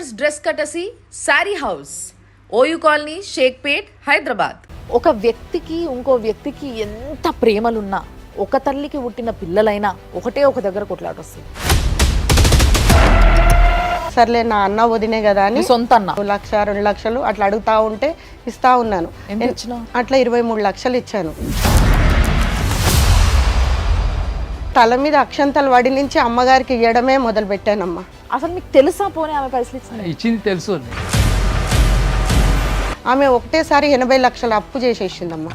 This dress courtesy Sari House, OU Colony, Sheikhpet, Hyderabad. ఒక వ్యక్తికి ఇంకో వ్యక్తికి ఎంత ప్రేమలున్నా ఒక తల్లికి పుట్టిన పిల్లలైనా ఒకటే ఒక దగ్గర కొట్లాటొస్తుంది. సర్లే నా అన్న వదినే కదా అని సొంత అన్న 1,00,000 2 లక్షలు అట్లా అడుగుతా ఉంటే ఇస్తా ఉన్నాను. ఎంత ఇచ్చినావు? అట్లా 23 లక్షలు ఇచ్చాను. తల మీద అక్షంతలు వడి నుంచి అమ్మగారికి ఇవ్వడమే మొదలు పెట్టానమ్మా. అసలు మీకు తెలుసా పోనీ ఆమె పైసలు ఇచ్చింది తెలుసు. ఆమె ఒకటేసారి 80 లక్షలు అప్పు చేసేసిందమ్మా.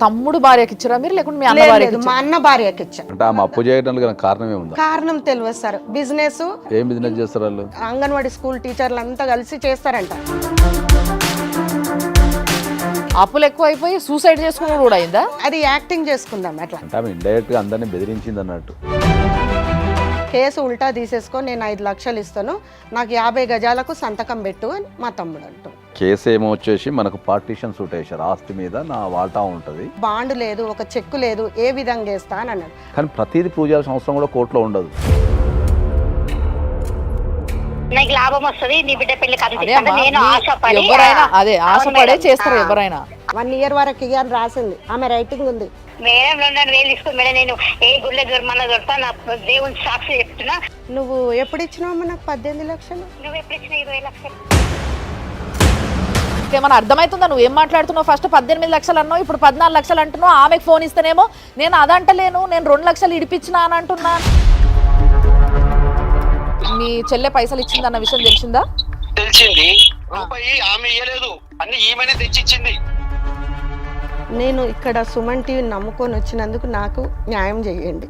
తమ్ముడు భార్యకి ఇచ్చారా మీరు లేకుంటే మీ అన్న లేదు, భార్యకి మా అన్న భార్యకి ఇచ్చా. అంటే ఆమె అప్పు చేయడానికి కారణం ఏముందా? కారణం తెలియదు సార్. బిజినెస్ ఏం బిజినెస్ చేస్తారు వాళ్ళు? అంగన్వాడీ స్కూల్ టీచర్లు అంతా కలిసి చేస్తారంట. అప్పులు ఎక్కువ అయిపోయి సూసైడ్ చేసుకుని కూడా అయిందా? అది యాక్టింగ్ చేసుకుందాం అట్లా. అంటే ఆమె ఇండైరెక్ట్ గా అందరినీ బెదిరించింది అన్నట్టు. కేసు ఉల్టా తీసేసుకొని నేను 5 లక్షలు ఇస్తాను, నాకు 50 గజాలకు సంతకం పెట్టు అని మా తమ్ముడు అంటాడు. కేసు ఏమో వచ్చేసి మనకు పార్టీషన్ సూట్ వేశారు, ఆస్తి మీద నా వాటా ఉంటుంది, బాండ్ లేదు, ఒక చెక్కు లేదు, ఏ విధంగా వేస్తా అని అన్నాడు. కానీ ప్రతిదీ ప్రూవ్ చేయాల్సిన అవసరం కూడా కోర్టులో ఉండదు. నీకు లాభం వస్తుంది, నీ బిడ్డ పెళ్లి నేను ఆశపడి అదే ఆశపడే చేస్తారు ఎవరైనా. 1 ఇయర్ వరకు ఇయ్యని రాసింది, ఆమె రైటింగ్ ఉంది. మేడం 2,000 తీసుకుని మేడం నేను ఏ గుళ్ళ దొరమన్నా దొరతా, నా దేవుని సాక్షి చెప్తున్నా. నువ్వు ఎప్పుడు ఇచ్చినావమ్మా నాకు 18 లక్షలు? నువ్వు ఎప్పుడు ఇచ్చిన 20 లక్షలు? ఏమన్నా అర్థమవుతుందా నువ్వు ఏం మాట్లాడుతున్నావు? ఫస్ట్ 18 లక్షలు అన్నావు, ఇప్పుడు 14 లక్షలు అంటున్నావు. ఆమెకు ఫోన్ ఇస్తేనేమో నేను అదంటలేను, నేను 2 లక్షలు ఇడిపించినా అని అంటున్నా. మీ చెల్లె పైసలు ఇచ్చిందన్న విషయం తెలిసిందా? తెలిసింది. రూపాయి ఆమె ఇయ్యలేదు, అన్ని ఈమెనే తెచ్చిచ్చింది. నేను ఇక్కడ సుమన్ టీవీ నమ్ముకొని వచ్చినందుకు నాకు న్యాయం చేయండి.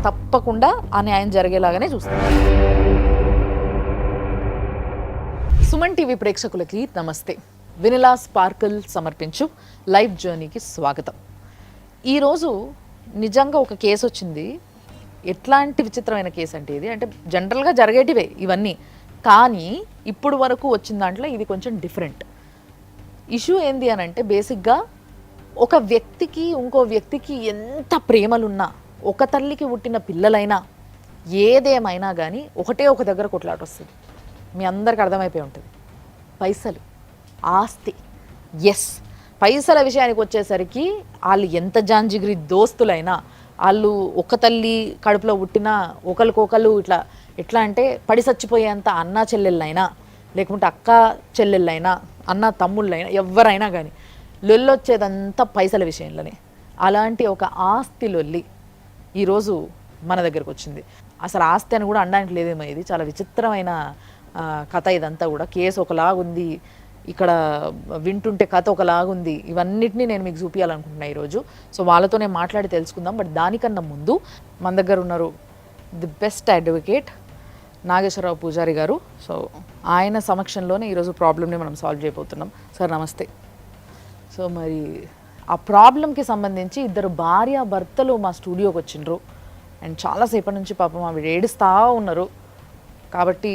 తప్పకుండా ఆ న్యాయం జరిగేలాగానే చూస్తాను. సుమన్ టీవీ ప్రేక్షకులకి నమస్తే. వెనిలా స్పార్కిల్ సమర్పించు లైఫ్ జర్నీకి స్వాగతం. ఈరోజు నిజంగా ఒక కేసు వచ్చింది. ఎట్లాంటి విచిత్రమైన కేసు అంటే ఇది, అంటే జనరల్గా జరిగేటివే ఇవన్నీ, కానీ ఇప్పుడు వరకు వచ్చిన దాంట్లో ఇది కొంచెం డిఫరెంట్. ఇష్యూ ఏంది అని అంటే బేసిక్గా ఒక వ్యక్తికి ఇంకో వ్యక్తికి ఎంత ప్రేమలున్నా ఒక తల్లికి పుట్టిన పిల్లలైనా ఏదేమైనా కానీ ఒకటే ఒక దగ్గర కొట్లాట వస్తుంది. మీ అందరికి అర్థమైపోయి ఉంటుంది. పైసలు, ఆస్తి. ఎస్, పైసల విషయానికి వచ్చేసరికి వాళ్ళు ఎంత జాంజిగిరి దోస్తులైనా, వాళ్ళు ఒక తల్లి కడుపులో పుట్టిన ఒకరికొకరు ఎట్లా అంటే పడి చచ్చిపోయేంత అన్నా చెల్లెళ్ళైనా, లేకుంటే అక్క చెల్లెళ్ళైనా, అన్న తమ్ముళ్ళైనా, ఎవరైనా కానీ లొల్లొచ్చేదంతా పైసల విషయంలోనే. అలాంటి ఒక ఆస్తి లొల్లి ఈరోజు మన దగ్గరకు వచ్చింది. అసలు ఆస్తి అని కూడా అనడానికి లేదేమో, ఇది చాలా విచిత్రమైన కథ. ఇదంతా కూడా కేసు ఒకలాగుంది, ఇక్కడ వింటుంటే కథ ఒకలాగుంది. ఇవన్నిటినీ నేను మీకు చూపించాలనుకుంటున్నాను ఈరోజు. సో వాళ్ళతోనే మాట్లాడి తెలుసుకుందాం. బట్ దానికన్నా ముందు మన దగ్గర ఉన్నారు ది బెస్ట్ అడ్వకేట్ నాగేశ్వరరావు పూజారి గారు. సో ఆయన సమక్షంలోనే ఈరోజు ప్రాబ్లమ్ని మనం సాల్వ్ చేయబోతున్నాం. సార్ నమస్తే. సో మరి ఆ ప్రాబ్లంకి సంబంధించి 2 భార్యాభర్తలు మా స్టూడియోకి వచ్చిండ్రు అండ్ చాలాసేపటి నుంచి పాపం ఆవిడ ఏడుస్తూ ఉన్నారు. కాబట్టి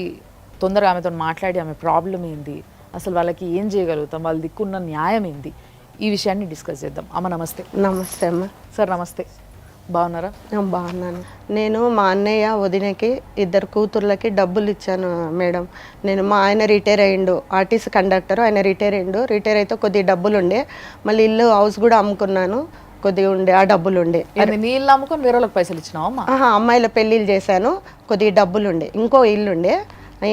తొందరగా ఆమెతో మాట్లాడి ఆమె ప్రాబ్లం ఏంది, అసలు వాళ్ళకి ఏం చేయగలుగుతాం, వాళ్ళ దిక్కున్న న్యాయం ఏంది, ఈ విషయాన్ని డిస్కస్ చేద్దాం. అమ్మ నమస్తే. నమస్తే అమ్మ. సార్ నమస్తే. బాగున్నారా? బాగున్నాను. నేను మా అన్నయ్య వదినకి 2 కూతుర్లకి డబ్బులు ఇచ్చాను మేడం. మా ఆయన రిటైర్ అయ్యిండు, ఆర్టీసీ కండక్టర్. ఆయన రిటైర్ అయ్యిండు. రిటైర్ అయితే కొద్దిగా డబ్బులు ఉండే, మళ్ళీ ఇల్లు హౌస్ కూడా అమ్ముకున్నాను, కొద్దిగా ఉండే ఆ డబ్బులు ఉండే. నీళ్ళు అమ్ముకొని వేరే వాళ్ళకి పైసలు ఇచ్చినావా? అమ్మాయిల పెళ్ళిళ్ళు చేశాను, కొద్దిగా డబ్బులు ఉండే. ఇంకో ఇల్లు ఉండే,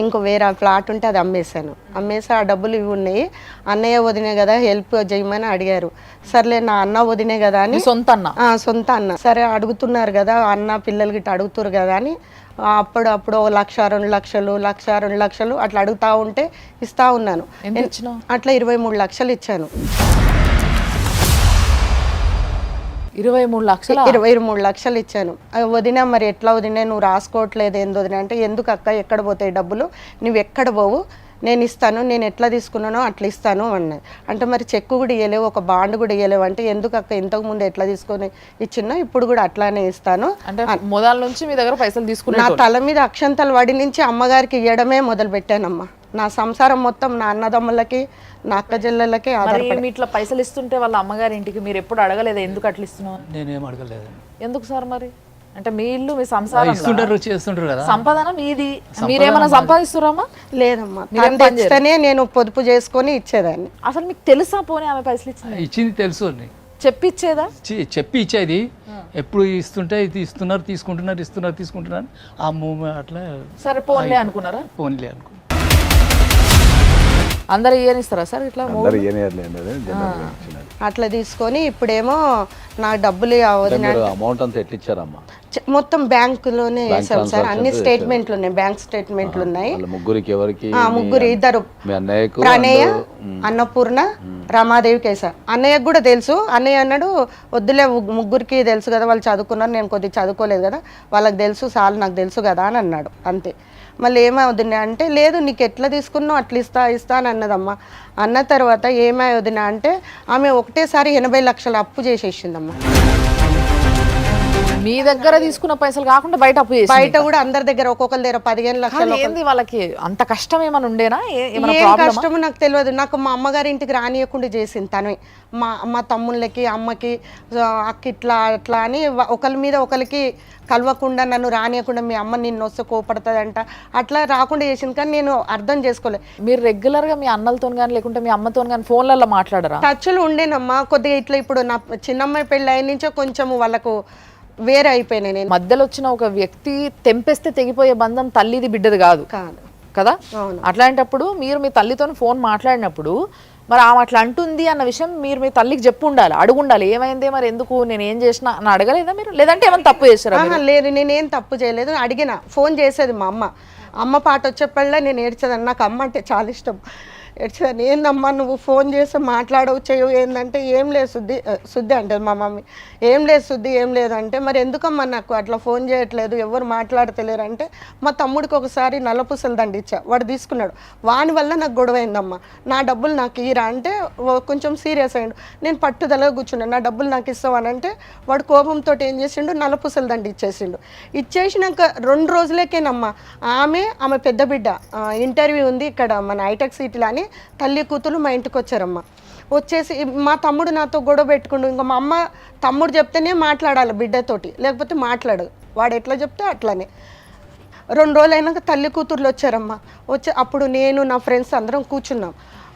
ఇంకో వేరే ఫ్లాట్ ఉంటే అది అమ్మేశాను. అమ్మేసి ఆ డబ్బులు ఇవి ఉన్నాయి. అన్నయ్య వదినే కదా హెల్ప్ చేయమని అడిగారు. సర్లే నా అన్న వదినే కదా అని. సొంత అన్న. సరే అడుగుతున్నారు కదా, అన్న పిల్లలు గిట్ట అడుగుతారు కదా అని అప్పుడు 1,00,000 2 లక్షలు 1,00,000 2 లక్షలు అట్లా అడుగుతా ఉంటే ఇస్తా ఉన్నాను. అట్లా 23 లక్షలు ఇచ్చాను. 23 లక్షలు? 23 లక్షలు ఇచ్చాను. వదిన మరి ఎట్లా వదిన నువ్వు రాసుకోవట్లేదు ఏంది వదిన అంటే, ఎందుకు అక్క ఎక్కడ పోతాయి డబ్బులు, నువ్వు ఎక్కడ పోవు, నేను ఇస్తాను, నేను ఎట్లా తీసుకున్నానో అట్లా ఇస్తాను అన్నది. అంటే మరి చెక్కు కూడా ఇవ్వలేవు, ఒక బాండ్ కూడా ఇవ్వలేవు అంటే, ఎందుకు అక్క ఇంతకు ముందు ఎట్లా తీసుకొని ఇచ్చినా ఇప్పుడు కూడా అట్లానే ఇస్తాను. అంటే మొదల నుంచి మీ దగ్గర పైసలు తీసుకున్నా. నా తల మీద అక్షంతలు వడి నుంచి అమ్మగారికి ఇవ్వడమే మొదలు పెట్టానమ్మా. నా సంసారం మొత్తం నా అన్నదమ్ములకి నా అక్క చెల్లెళ్ళకి ఆధారపడి. ఇట్లా పైసలు ఇస్తుంటే వాళ్ళ అమ్మగారి ఇంటికి మీరు ఎప్పుడు అడగలేదా ఎందుకు అట్లా ఇస్తున్నావు? నేనేం అడగలేదు. ఎందుకు సార్ మరి? అంటే మీ ఇల్లు మీ సంసారం ఇస్తుంటారు చేస్తుంటారు కదా. సంపాదన మీది, మీరేమైనా సంపాదిస్తున్నారమ్మా? లేదమ్మా, తను తెస్తేనే నేను పొదుపు చేసుకొని ఇచ్చేదాన్ని. అసలు మీకు తెలుసా పోనీ ఆమె పైసలు ఇచ్చింది? ఇచ్చింది తెలుసు అని చెప్పిచ్చేదా? చెప్పి ఇచ్చేది. ఎప్పుడు ఇస్తుంటే ఇది ఇస్తున్నారు తీసుకుంటున్నారు ఆ మూమెంట్ అట్లా సరే పోన్లే అనుకున్నారా? ఫోన్లే అనుకో. అందరు ఇయ్యనిస్తారా సార్ ఇట్లా? అందరు ఏనేయాలి అట్లా తీసుకొని ఇప్పుడేమో నా డబ్బులు వదిన అమౌంట్ అంతా ఎట్లా ఇచ్చారమ్మా? మొత్తం బ్యాంకులోనే వేసాం సార్, అన్ని స్టేట్మెంట్లు ఉన్నాయి, బ్యాంక్ స్టేట్మెంట్లు ఉన్నాయి. ముగ్గురికి ఎవరికి? ముగ్గురు, ఇద్దరు, మీ అన్నయ్యకు, ప్రణయ, అన్నపూర్ణ, రమాదేవికి వేసా. అన్నయ్యకు కూడా తెలుసు. అన్నయ్య అన్నాడు వద్దులే ముగ్గురికి తెలుసు కదా, వాళ్ళు చదువుకున్నారు, నేను కొద్దిగా చదువుకోలేదు కదా, వాళ్ళకి తెలుసు చాలు, నాకు తెలుసు కదా అని అన్నాడు. అంతే. మళ్ళీ ఏమవుతుంది అంటే లేదు నీకు ఎట్లా తీసుకున్నావు అట్లా ఇస్తా అని అన్నదమ్మా. అన్న తర్వాత ఏమవుతుంది అంటే ఆమె ఒకటేసారి 80 లక్షల అప్పు చేసేసిందమ్మా. మీ దగ్గర తీసుకున్న పైసలు కాకుండా బయట అప్పు చేసి? బయట కూడా అందరి దగ్గర ఒక్కొక్కరి దగ్గర 15 లక్షలు. ఏంది వాళ్ళకి అంత కష్టం ఏమైనా ఉండేనా? ఏం కష్టమో నాకు తెలియదు. నాకు మా అమ్మగారి ఇంటికి రానియకుండా చేసింది తనే. మా తమ్ముళ్ళకి అమ్మకి అక్క ఇట్లా అట్లా అని ఒకరి మీద ఒకరికి కలవకుండా నన్ను రానియకుండా మీ అమ్మ నిన్ను వస్తే కోపడుతుందంట అట్లా రాకుండా చేసింది. కానీ నేను అర్థం చేసుకోలేదు. మీరు రెగ్యులర్గా మీ అన్నలతో కానీ లేకుంటే మీ అమ్మతో కానీ ఫోన్లలో మాట్లాడరా? టచ్లు ఉండేనమ్మా కొద్దిగా. ఇట్లా ఇప్పుడు నా చిన్నమ్మాయి పెళ్ళి అయిన నుంచో కొంచెం వాళ్ళకు వేరే అయిపోయినాయి. నేను మధ్యలో వచ్చిన ఒక వ్యక్తి తెంపేస్తే తెగిపోయే బంధం తల్లిది బిడ్డది కాదు కదా. అట్లాంటప్పుడు మీరు మీ తల్లితో ఫోన్ మాట్లాడినప్పుడు మరి ఆమె అట్లా అంటుంది అన్న విషయం మీరు మీ తల్లికి చెప్పు ఉండాలి, అడుగుండాలి. ఏమైంది మరి, ఎందుకు, నేను ఏం చేసినా అని అడగలేదా మీరు? లేదంటే ఏమైనా తప్పు చేస్తారా? లేదు, నేనేం తప్పు చేయలేదు. అడిగిన ఫోన్ చేసేది మా అమ్మ పాట వచ్చేప్పటిలా నేను ఏడ్చేదాన్ని. నాకు అమ్మ అంటే చాలా ఇష్టం. ఏడ్చేదాన్ని. ఏందమ్మా నువ్వు ఫోన్ చేసి మాట్లాడవు చేయవు ఏంటంటే ఏం లేదు శుద్ధి అంటది మా మమ్మీ. ఏం లేదు శుద్ధి ఏం లేదంటే మరి ఎందుకమ్మా నాకు అట్లా ఫోన్ చేయట్లేదు, ఎవరు మాట్లాడతలేరు అంటే మా తమ్ముడికి ఒకసారి నల్లపూసలు దండ ఇచ్చా, వాడు తీసుకున్నాడు. వాని వల్ల నాకు గొడవ అయిందమ్మా. నా డబ్బులు నాకు ఇరా అంటే కొంచెం సీరియస్ అయ్యాడు. నేను పట్టుదలగా కూర్చున్నాను. నా డబ్బులు నాకు ఇస్తావు అని అంటే వాడు కోపంతో ఏం చేసిండు, నల్లపూసలు దండ ఇచ్చేసిండు. ఇచ్చేసినాక 2 రోజులకేనమ్మా ఆమె పెద్ద బిడ్డ ఇంటర్వ్యూ ఉంది ఇక్కడ మన హైటెక్ సిటీలో అని తల్లి కూతురు మా ఇంటికి వచ్చారమ్మా. వచ్చేసి మా తమ్ముడు నాతో గొడవ పెట్టుకుండు. ఇంకా మా అమ్మ తమ్ముడు చెప్తేనే మాట్లాడాలి బిడ్డతోటి, లేకపోతే మాట్లాడు. వాడు ఎట్లా చెప్తే అట్లనే. 2 రోజులు అయినాక తల్లి కూతుర్లు వచ్చారమ్మా. అప్పుడు నేను నా ఫ్రెండ్స్ అందరం కూర్చున్నాం.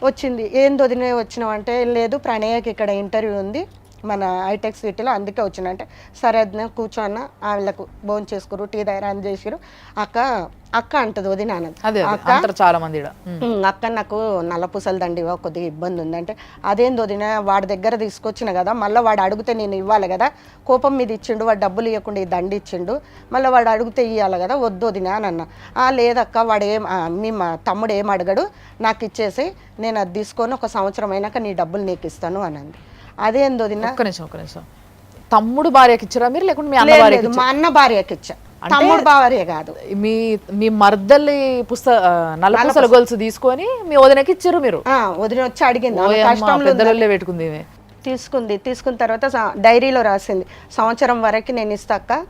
వచ్చింది, ఏం వదినే వచ్చినావు అంటే లేదు ప్రణయకి ఇక్కడ ఇంటర్వ్యూ ఉంది మన హైటెక్ సిటీలో అందుకే వచ్చిన అంటే సరే అది కూర్చోన్న వాళ్ళకు భోజనం చేసుకురు, టీ దగ్గర అని చేసిరు. అక్క అంటది వదిన చాలా మంది అక్క నాకు నల్లపూసలు దండి కొద్దిగా ఇబ్బంది ఉందంటే అదేంది వదిన వాడి దగ్గర తీసుకొచ్చిన కదా, మళ్ళీ వాడు అడిగితే నేను ఇవ్వాలి కదా, కోపం మీద ఇచ్చిండు, వాడు డబ్బులు ఇవ్వకుండా ఈ దండి ఇచ్చిండు, మళ్ళీ వాడు అడిగితే ఇవ్వాలి కదా, వద్దు వదిన అని అన్న. లేదక్క వాడు మా తమ్ముడు ఏం అడగడు, నాకు ఇచ్చేసి నేను అది తీసుకొని 1 సంవత్సరం అయినాక నీ డబ్బులు నీకు ఇస్తాను అని అంది. అదేందో ఒక్క నిమిషం తమ్ముడు భార్యకి ఇచ్చారా మీరు లేకుంటే మీ అన్న భార్యకి? మా అన్న భార్యకి ఇచ్చా, తమ్ముడు భార్య కాదు. మీ మర్దల్లి నల్లపూసల గొలుసు తీసుకొని మీ వదినకి ఇచ్చారు మీరు? వదిన వచ్చి అడిగింది, పెట్టుకుంది, తీసుకున్న తర్వాత డైరీలో రాసింది సంవత్సరం వరకు నేను ఇస్తాక,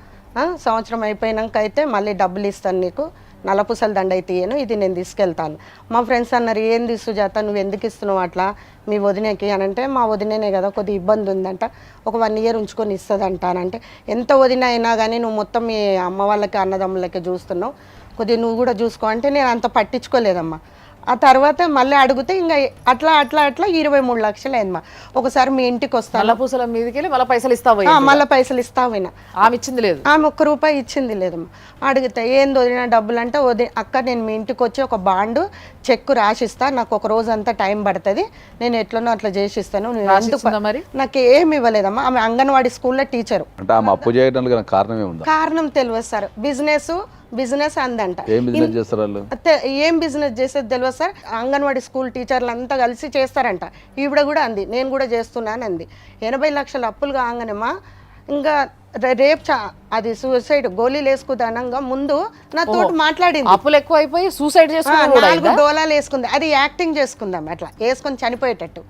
సంవత్సరం అయిపోయినాక అయితే మళ్ళీ డబ్బులు ఇస్తాను నీకు, నల్లపూసల దండ అయితే ఇయ్యను, ఇది నేను తీసుకెళ్తాను. మా ఫ్రెండ్స్ అన్నారు ఏంది సుజాత నువ్వు ఎందుకు ఇస్తున్నావు అట్లా మీ వదినకి అని అంటే మా వదినేనే కదా కొద్దిగా ఇబ్బంది ఉందంట, ఒక 1 ఇయర్ ఉంచుకొని ఇస్తుందంట అని అంటే ఎంత వదిన అయినా కానీ నువ్వు మొత్తం మీ అమ్మ వాళ్ళకి అన్నదమ్ములకి చూస్తున్నావు, కొద్దిగా నువ్వు కూడా చూసుకో అంటే నేను అంత పట్టించుకోలేదమ్మా. ఆ తర్వాత మళ్ళీ అడిగితే ఇంకా అట్లా 23 లక్షలు అయిందమ్మా. ఒకసారి మీ ఇంటికి వస్తాను, నల్లపూసల మీదకి మళ్ళీ పైసలు ఇస్తావు, మళ్ళీ పైసలు ఇస్తావునా? ఆమె ఇచ్చింది లేదు, ఆమె 1 రూపాయి ఇచ్చింది లేదమ్మా. అడిగితే ఏంది వదిన డబ్బులు అంటే అక్క నేను మీ ఇంటికి వచ్చి ఒక బాండు చెక్కు రాసిస్తా, నాకు 1 రోజు అంతా టైం పడుతుంది, నేను ఎట్లనో అట్లా చేసిస్తాను. మరి నాకు ఏమి ఇవ్వలేదమ్మా. ఆమె అంగన్వాడీ స్కూల్లో టీచరు. కారణం తెలియదు సార్, బిజినెస్ అందంట. ఏం బిజినెస్ చేసేది తెలియదు సార్. అంగన్వాడీ స్కూల్ టీచర్లు అంతా కలిసి చేస్తారంట. ఈవిడ కూడా అంది నేను కూడా చేస్తున్నాను అంది. 80 లక్షల అప్పులు కాగానేమా ఇంకా రేపు అది సూసైడ్ గోళీలు వేసుకుందానంగా ముందు నాతో మాట్లాడింది. అప్పులు ఎక్కువ అయిపోయి సూసైడ్ చేసుకుని 4 డోలాలు వేసుకుంది. అది యాక్టింగ్ చేసుకుందాం అట్లా వేసుకొని చనిపోయేటట్టు.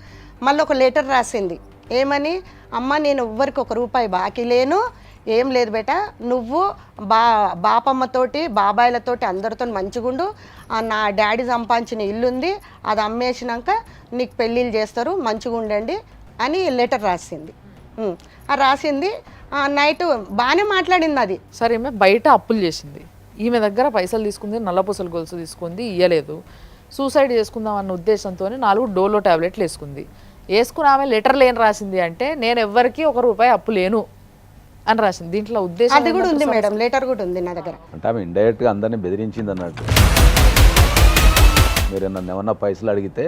మళ్ళీ ఒక లెటర్ రాసింది ఏమని, అమ్మ నేను ఎవ్వరికి 1 రూపాయి బాకీ లేను, ఏం లేదు బేట, నువ్వు బాపమ్మతోటి బాబాయిలతోటి అందరితో మంచిగుండు, నా డాడీ సంపాదించిన ఇల్లు ఉంది అది అమ్మేసినాక నీకు పెళ్ళిళ్ళు చేస్తారు మంచిగా ఉండండి అని లెటర్ రాసింది. రాసింది నైట్ బాగానే మాట్లాడింది అది. సరే ఈమె బయట అప్పులు చేసింది, ఈమె దగ్గర పైసలు తీసుకుంది, నల్లపూసల గొలుసు తీసుకుంది, ఇయ్యలేదు, సూసైడ్ చేసుకుందాం అన్న ఉద్దేశంతో 4 డోలో టాబ్లెట్లు వేసుకుంది. వేసుకుని ఆమె లెటర్లు ఏం రాసింది అంటే నేను ఎవ్వరికి ₹1 అప్పు లేను అని రాసింది. దీంట్లో ఉద్దేశం అది కూడా ఉంది మేడం, లెటర్ కూడా ఉంది నా దగ్గర. అంటే ఆమె ఇండైరెక్ట్గా అందరినీ బెదిరించింది అన్నట్టు. మీరు నన్ను ఏమన్నా పైసలు అడిగితే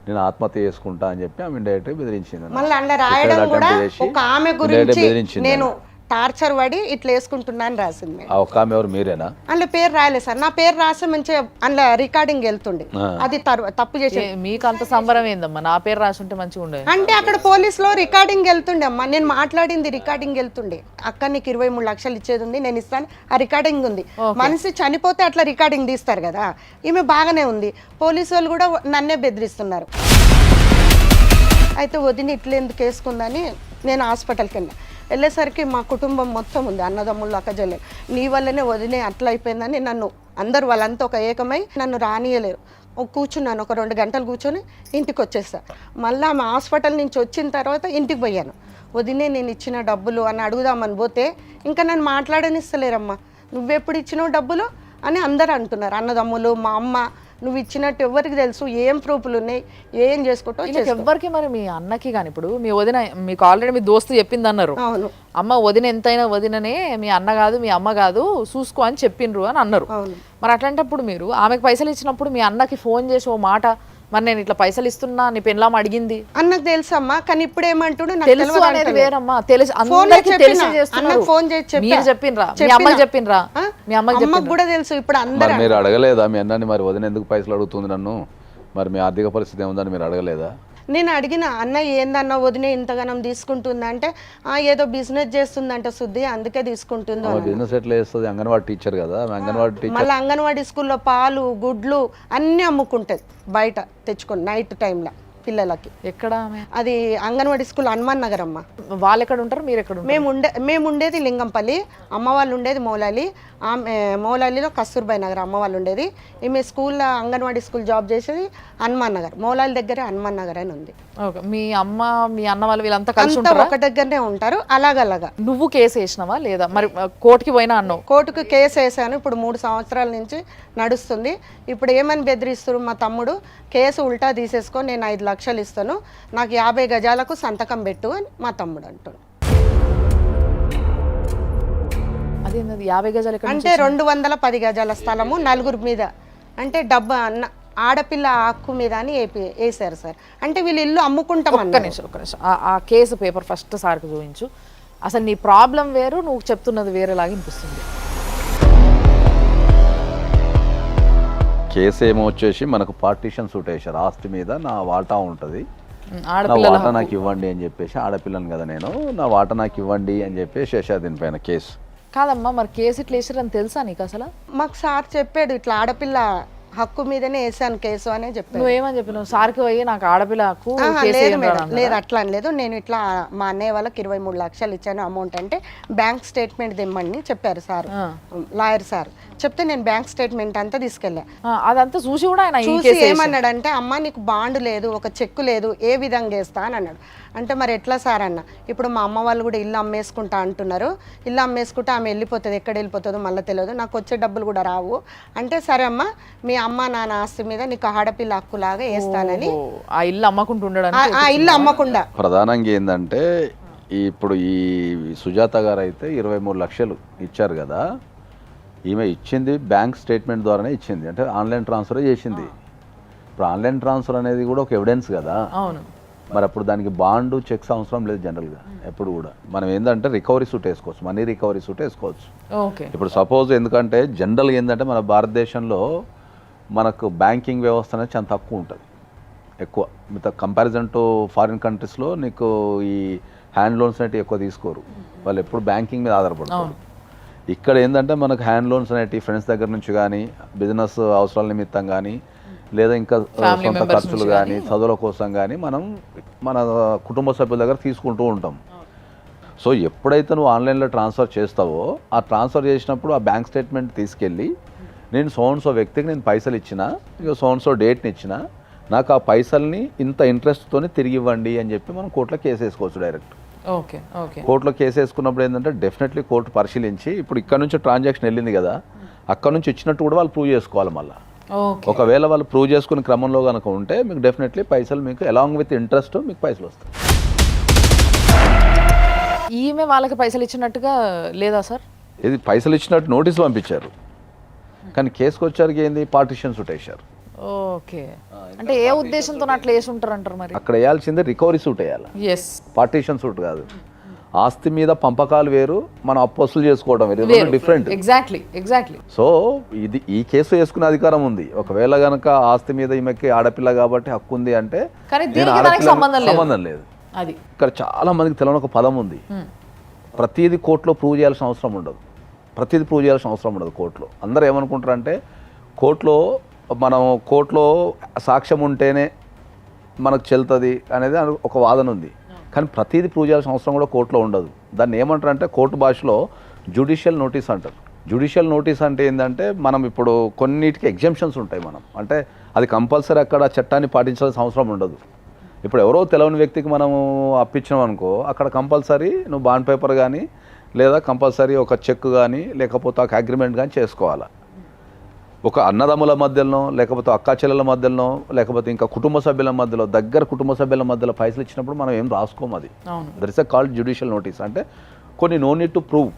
నేను ఆత్మహత్య చేసుకుంటా అని చెప్పి ఆమె ఇండైరెక్ట్గా బెదిరించింది. మళ్ళీ అందులో రాయడం కూడా ఒక ఆమె గురించి నేను టార్చర్ పడి ఇట్లా వేసుకుంటున్నా అని రాసింది. ఆ ఒక్క ఆమె ఎవరు మీరేనా? అందులో పేరు రాయలేదు సార్, నా పేరు రాసి మంచిగా అందులో రికార్డింగ్ వెళ్తుండే. అది తప్పు చేసి మీకు అంత సంబరం ఏందమ్మా, నా పేరు రాసి ఉంటే మంచిగా ఉండేది. అంటే అక్కడ పోలీసులో రికార్డింగ్ వెళ్తుండే అమ్మా, నేను మాట్లాడింది రికార్డింగ్ వెళ్తుండే. అక్క నీకు 23 లక్షలు ఇచ్చేది ఉంది, నేను ఇస్తాను, ఆ రికార్డింగ్ ఉంది. మనిషి చనిపోతే అట్లా రికార్డింగ్ తీస్తారు కదా, ఈమె బాగానే ఉంది. పోలీసు వాళ్ళు కూడా నన్నే బెదిరిస్తున్నారు. అయితే వదిన ఇట్లా ఎందుకు వేసుకుందని నేను హాస్పిటల్కి వెళ్ళేసరికి మా కుటుంబం మొత్తం ఉంది, అన్నదమ్ముళ్ళు అక్కజల్లెలు, నీ వల్లనే వదిలే అట్లా అయిపోయిందని నన్ను అందరు వాళ్ళంతా ఒక ఏకమై నన్ను రానియలేరు. కూర్చున్నాను, ఒక 2 గంటలు కూర్చొని ఇంటికి వచ్చేసా. మళ్ళీ ఆమె హాస్పిటల్ నుంచి వచ్చిన తర్వాత ఇంటికి పోయాను. వదినే నేను ఇచ్చిన డబ్బులు అని అడుగుదామని పోతే ఇంకా నన్ను మాట్లాడనిస్తలేరమ్మా. నువ్వెప్పుడు ఇచ్చినావు డబ్బులు అని అందరు అంటున్నారు, అన్నదమ్ములు, మా అమ్మ. నువ్వు ఇచ్చినట్టు ఎవరికి తెలుసు, ఏం ప్రూఫ్లు ఉన్నాయి, ఏం చేసుకుంటావు ఎవరికి. మరి మీ అన్నకి కానీ ఇప్పుడు మీ వదిన మీకు ఆల్రెడీ మీ దోస్తు చెప్పింది అన్నారు, అవును అమ్మ వదిన ఎంతైనా వదిననే, మీ అన్న కాదు మీ అమ్మ కాదు చూసుకో అని చెప్పిండ్రు అని అన్నారు. మరి అట్లాంటప్పుడు మీరు ఆమెకు పైసలు ఇచ్చినప్పుడు మీ అన్నకి ఫోన్ చేసి ఓ మాట, మరి నేను ఇట్లా పైసలు ఇస్తున్నా నీ పెళ్ళాం అడిగింది అన్నకు తెలుసమ్మా, కానీ ఇప్పుడు ఏమంటుడు తెలుసు అనేది వేరమ్మా. తెలుసు అందరికీ తెలిసి చేస్తున్నారు. ఫోన్ చేసి మీరు చెప్పిండ్రా, మీ అమ్మకి చెప్పిండ్రా? మీ అమ్మకి కూడా తెలుసు. ఇప్పుడు అందరూ మీరు అడగలేదా మీ అన్నని, మరి వదిన ఎందుకు పైసలు అడుగుతుంది నన్ను, మరి మీ ఆర్థిక పరిస్థితి ఏముందని మీరు అడగలేదా? నేను అడిగిన, అన్న ఏందన్న వదిన ఇంతగానం తీసుకుంటుందా అంటే ఏదో బిజినెస్ చేస్తుందంట శుద్ధి, అందుకే తీసుకుంటుందో. బిజినెస్ ఎట్లా చేస్తుంది? అంగన్వాడీ టీచర్ కదా, అంగన్వాడీ టీచర్. మళ్ళీ అంగన్వాడీ స్కూల్లో పాలు గుడ్లు అన్నీ అమ్ముకుంటుంది బయట తెచ్చుకొని నైట్ టైంలో పిల్లలకి. ఎక్కడ? అది అంగన్వాడీ స్కూల్ హనుమాన్ నగర్ అమ్మ. వాళ్ళు ఎక్కడ ఉంటారు, మీరు ఎక్కడ? మేము ఉండేది లింగంపల్లి, అమ్మ వాళ్ళు ఉండేది మౌలాలి. మౌలాలిలో కస్తూర్బాయి నగర్ అమ్మ వాళ్ళు ఉండేది. ఈమె స్కూల్లో అంగన్వాడీ స్కూల్ జాబ్ చేసేది హనుమాన్ నగర్, మౌలాలి దగ్గర హనుమాన్ నగర్ అని ఉంది. మీ అమ్మ మీ అన్న వాళ్ళు వీళ్ళంతా కలిసి ఉంటారు, ఒక దగ్గరనే ఉంటారు. అలాగలాగా. నువ్వు కేసు వేసినావా లేదా? మరి కోర్టుకి పోయినా అన్నావు. కోర్టుకు కేసు వేసాను, ఇప్పుడు 3 సంవత్సరాల నుంచి నడుస్తుంది. ఇప్పుడు ఏమని బెదిరిస్తారు మా తమ్ముడు, కేసు ఉల్టా తీసేసుకో, నేను 5 లక్షలు ఇస్తాను, నాకు 50 గజాలకు సంతకం పెట్టు అని మా తమ్ముడు అంటాడు. అదే 50 గజాలు అంటే 210 గజాల స్థలము 4 మీద, అంటే డబ్బా ఆడపిల్ల హక్కు మీద అని వేసారు సార్. అంటే వీళ్ళు ఇల్లు అమ్ముకుంటాం. ఒక్క నిమిషం ఆ కేసు పేపర్ ఫస్ట్ సార్కి చూపించు. అసలు నీ ప్రాబ్లం వేరు, నువ్వు చెప్తున్నది వేరేలాగా అనిపిస్తుంది. కేసు ఏమో వచ్చేసి మనకు పార్టీషన్ సూట్ వేశారు, ఆస్తి మీద నా వాటా ఉంటుంది, నా ఆడపిల్ల వాటా నాకు ఇవ్వండి అని చెప్పేసి, ఆడపిల్లని కదా నేను, నా వాటా నాకు ఇవ్వండి అని చెప్పేసి వేసారు దీనిపైన కేసు. కాదమ్మా, మరి కేసు ఇట్లా వేసారని తెలుసా నీకు? అసలు మాకు సార్ చెప్పాడు, ఇట్లా ఆడపిల్ల హక్కు మీదనే వేసాను కేసు అనే చెప్పాను. నువ్వేమని చెప్పినావు సార్కి పోయి నాకు ఆడపిల్ల హక్కు? లేదు అట్లా అని లేదు. నేను ఇట్లా మా అన్నయ్య వాళ్ళకి 23 లక్షలు ఇచ్చాను అమౌంట్ అంటే బ్యాంక్ స్టేట్మెంట్ తెమ్మని చెప్పారు సార్, లాయర్ సార్ చెప్తే నేను బ్యాంక్ స్టేట్మెంట్ అంతా తీసుకెళ్ళా. అదంతా చూసి కూడా ఆయన చూసి ఏమన్నాడంటే, అమ్మ నీకు బాండ్ లేదు, ఒక చెక్కు లేదు, ఏ విధంగా వేస్తా అని అన్నాడు. అంటే మరి ఎట్లా సార్ అన్న, ఇప్పుడు మా అమ్మ వాళ్ళు కూడా ఇల్లు అమ్మేసుకుంటా అంటున్నారు, ఇల్లు అమ్మేసుకుంటే ఆమె వెళ్ళిపోతుంది, ఎక్కడ వెళ్ళిపోతుందో మళ్ళీ తెలియదు, నాకు వచ్చే డబ్బులు కూడా రావు అంటే, సరే అమ్మ మీ అమ్మ నాన్న ఆస్తి మీద నీకు ఆడపిల్ల హక్కులాగా వేస్తానని ఆ ఇల్లు అమ్మకుండా ఆ ఇల్లు అమ్మకుండా. ప్రధానంగా ఏంటంటే ఇప్పుడు ఈ సుజాత గారు అయితే 23 లక్షలు ఇచ్చారు కదా, ఈమె ఇచ్చింది బ్యాంక్ స్టేట్మెంట్ ద్వారానే ఇచ్చింది, అంటే ఆన్లైన్ ట్రాన్స్ఫర్ చేసింది. ఇప్పుడు ఆన్లైన్ ట్రాన్స్ఫర్ అనేది కూడా ఒక ఎవిడెన్స్ కదా. అవును. మరి అప్పుడు దానికి బాండ్ చెక్స్ అవసరం లేదు జనరల్గా. ఎప్పుడు కూడా మనం ఏంటంటే రికవరీ సూట్ వేసుకోవచ్చు, మనీ రికవరీ సూట్ వేసుకోవచ్చు. ఇప్పుడు సపోజ్ ఎందుకంటే జనరల్గా ఏంటంటే మన భారతదేశంలో మనకు బ్యాంకింగ్ వ్యవస్థ అనేది చాలా తక్కువ ఉంటుంది, ఎక్కువ మిగతా కంపారిజన్ టు ఫారిన్ కంట్రీస్లో నీకు ఈ హ్యాండ్ లోన్స్ అనేవి ఎక్కువ తీసుకోరు, వాళ్ళు ఎప్పుడు బ్యాంకింగ్ మీద ఆధారపడతారు. ఇక్కడ ఏంటంటే మనకు హ్యాండ్ లోన్స్ అనేవి ఫ్రెండ్స్ దగ్గర నుంచి కానీ, బిజినెస్ అవసరాల నిమిత్తం కానీ, లేదా ఇంకా సొంత ఖర్చులు కానీ, చదువుల కోసం కానీ మనం మన కుటుంబ సభ్యుల దగ్గర తీసుకుంటూ ఉంటాం. సో ఎప్పుడైతే నువ్వు ఆన్లైన్లో ట్రాన్స్ఫర్ చేస్తావో, ఆ ట్రాన్స్ఫర్ చేసినప్పుడు ఆ బ్యాంక్ స్టేట్మెంట్ తీసుకెళ్ళి, నేను సోన్సో వ్యక్తికి నేను పైసలు ఇచ్చినా, ఇక సోన్సో డేట్ని ఇచ్చినా, నాకు ఆ పైసల్ని ఇంత ఇంట్రెస్ట్తో తిరిగి ఇవ్వండి అని చెప్పి మనం కోర్టులో కేసు వేసుకోవచ్చు డైరెక్ట్. ఓకే ఓకే కోర్టులో కేసు వేసుకున్నప్పుడు ఏంటంటే డెఫినెట్లీ కోర్టు పరిశీలించి ఇప్పుడు ఇక్కడ నుంచి ట్రాన్సాక్షన్ వెళ్ళింది కదా, అక్కడ నుంచి ఇచ్చినట్టు కూడా వాళ్ళు ప్రూవ్ చేసుకోవాలి. మళ్ళీ ఓకే ఒకవేళ వాళ్ళు ప్రూవ్ చేసుకునే క్రమంలో కనుక ఉంటే మీకు డెఫినెట్లీ పైసలు మీకు అలాంగ్ విత్ ఇంట్రెస్ట్ మీకు పైసలు వస్తాయి. ఈమె వాళ్ళకి పైసలు ఇచ్చినట్టుగా లేదా సార్? ఇది పైసలు ఇచ్చినట్టు నోటీసులు పంపించారు, కానీ కేసుకు వచ్చరికి ఏంది పార్టిషన్ సూట్ వేశారు. ఓకే, అంటే ఏ ఉద్దేశంతో అట్లా వేసి ఉంటారు అంటారు మరి? అక్కడ వేయాల్సిందే రికవరీ సూట్ వేయాలి, ఎస్, పార్టిషన్ సూట్ కాదు. ఆస్తి మీద పంపకాలు వేరు, మనం అప్పు వసూలు చేసుకోవడం వేరు, డిఫరెంట్. ఎగ్జాక్ట్లీ. సో ఇది ఈ కేసు వేసుకునే అధికారం ఉంది. ఒకవేళ గనక ఆస్తి మీద ఈమెకి ఆడపిల్ల కాబట్టి హక్కు ఉంది అంటే సంబంధం లేదు. అది ఇక్కడ చాలా మందికి తెలియని ఒక పదం ఉంది, ప్రతిదీ కోర్టులో ప్రూవ్ చేయాల్సిన అవసరం ఉండదు. ప్రతిదీ ప్రూవ్ చేయాల్సిన అవసరం ఉండదు కోర్టులో. అందరూ ఏమనుకుంటారంటే కోర్టులో సాక్ష్యం ఉంటేనే మనకు చెల్తుంది అనేది ఒక వాదన ఉంది. కానీ ప్రతిదీ ప్రూవ్ చేయాల్సిన అవసరం కూడా కోర్టులో ఉండదు. దాన్ని ఏమంటారంటే కోర్టు భాషలో జ్యుడిషియల్ నోటీస్ అంటారు. జ్యుడిషియల్ నోటీస్ అంటే ఏంటంటే మనం ఇప్పుడు కొన్నిటికి ఎగ్జంప్షన్స్ ఉంటాయి. మనం అంటే అది కంపల్సరీ అక్కడ చట్టాన్ని పాటించాల్సిన అవసరం ఉండదు. ఇప్పుడు ఎవరో తెలియని వ్యక్తికి మనము అప్పించాం అనుకో, అక్కడ కంపల్సరీ నువ్వు బాండ్ పేపర్ కానీ లేదా కంపల్సరీ ఒక చెక్ కానీ లేకపోతే ఒక అగ్రిమెంట్ కానీ చేసుకోవాలి. ఒక అన్నదమ్ముల మధ్యలో లేకపోతే అక్కా చెల్లెల మధ్యలో లేకపోతే ఇంకా కుటుంబ సభ్యుల మధ్యలో కుటుంబ సభ్యుల మధ్యలో పైసలు ఇచ్చినప్పుడు మనం ఏం రాసుకోము. అది that is called judicial notice. అంటే కొన్ని నో నీడ్ టు ప్రూవ్.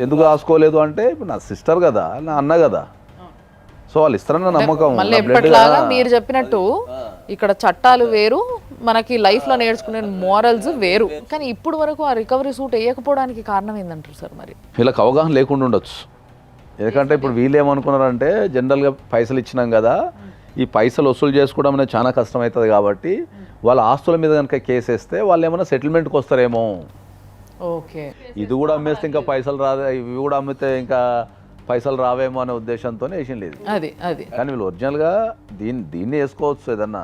ఎందుకు రాసుకోలేదు అంటే ఇప్పుడు నా సిస్టర్ కదా, నా అన్న కదా, సో వాళ్ళు ఇస్తారన్న నమ్మకం. మళ్ళీ ఎప్పటిలాగా మీరు చెప్పినట్టు ఇక్కడ చట్టాలు వేరు, మనకి లైఫ్ లో నేర్చుకునే మోరల్స్ వేరు. కానీ ఇప్పుడు వరకు ఆ రికవరీ సూట్ వేయకపోవడానికి కారణం ఏంటంటారు సార్? మరి వీళ్ళకి అవగాహన లేకుండా ఉండొచ్చు. ఎందుకంటే ఇప్పుడు వీళ్ళు ఏమనుకున్నారంటే జనరల్గా పైసలు ఇచ్చినాం కదా, ఈ పైసలు వసూలు చేసుకోవడం అనేది చాలా కష్టమవుతుంది కాబట్టి వాళ్ళ ఆస్తుల మీద కనుక కేసు వేస్తే వాళ్ళు ఏమైనా సెటిల్మెంట్కి వస్తారేమో. ఓకే, ఇది కూడా అమ్మేస్తే ఇంకా పైసలు రాదే, ఇవి కూడా అమ్మితే ఇంకా పైసలు రావేమో అనే ఉద్దేశంతోనే వేసిన లేదు. అది కానీ వీళ్ళు ఒరిజినల్గా దీన్ని వేసుకోవచ్చు ఏదన్నా.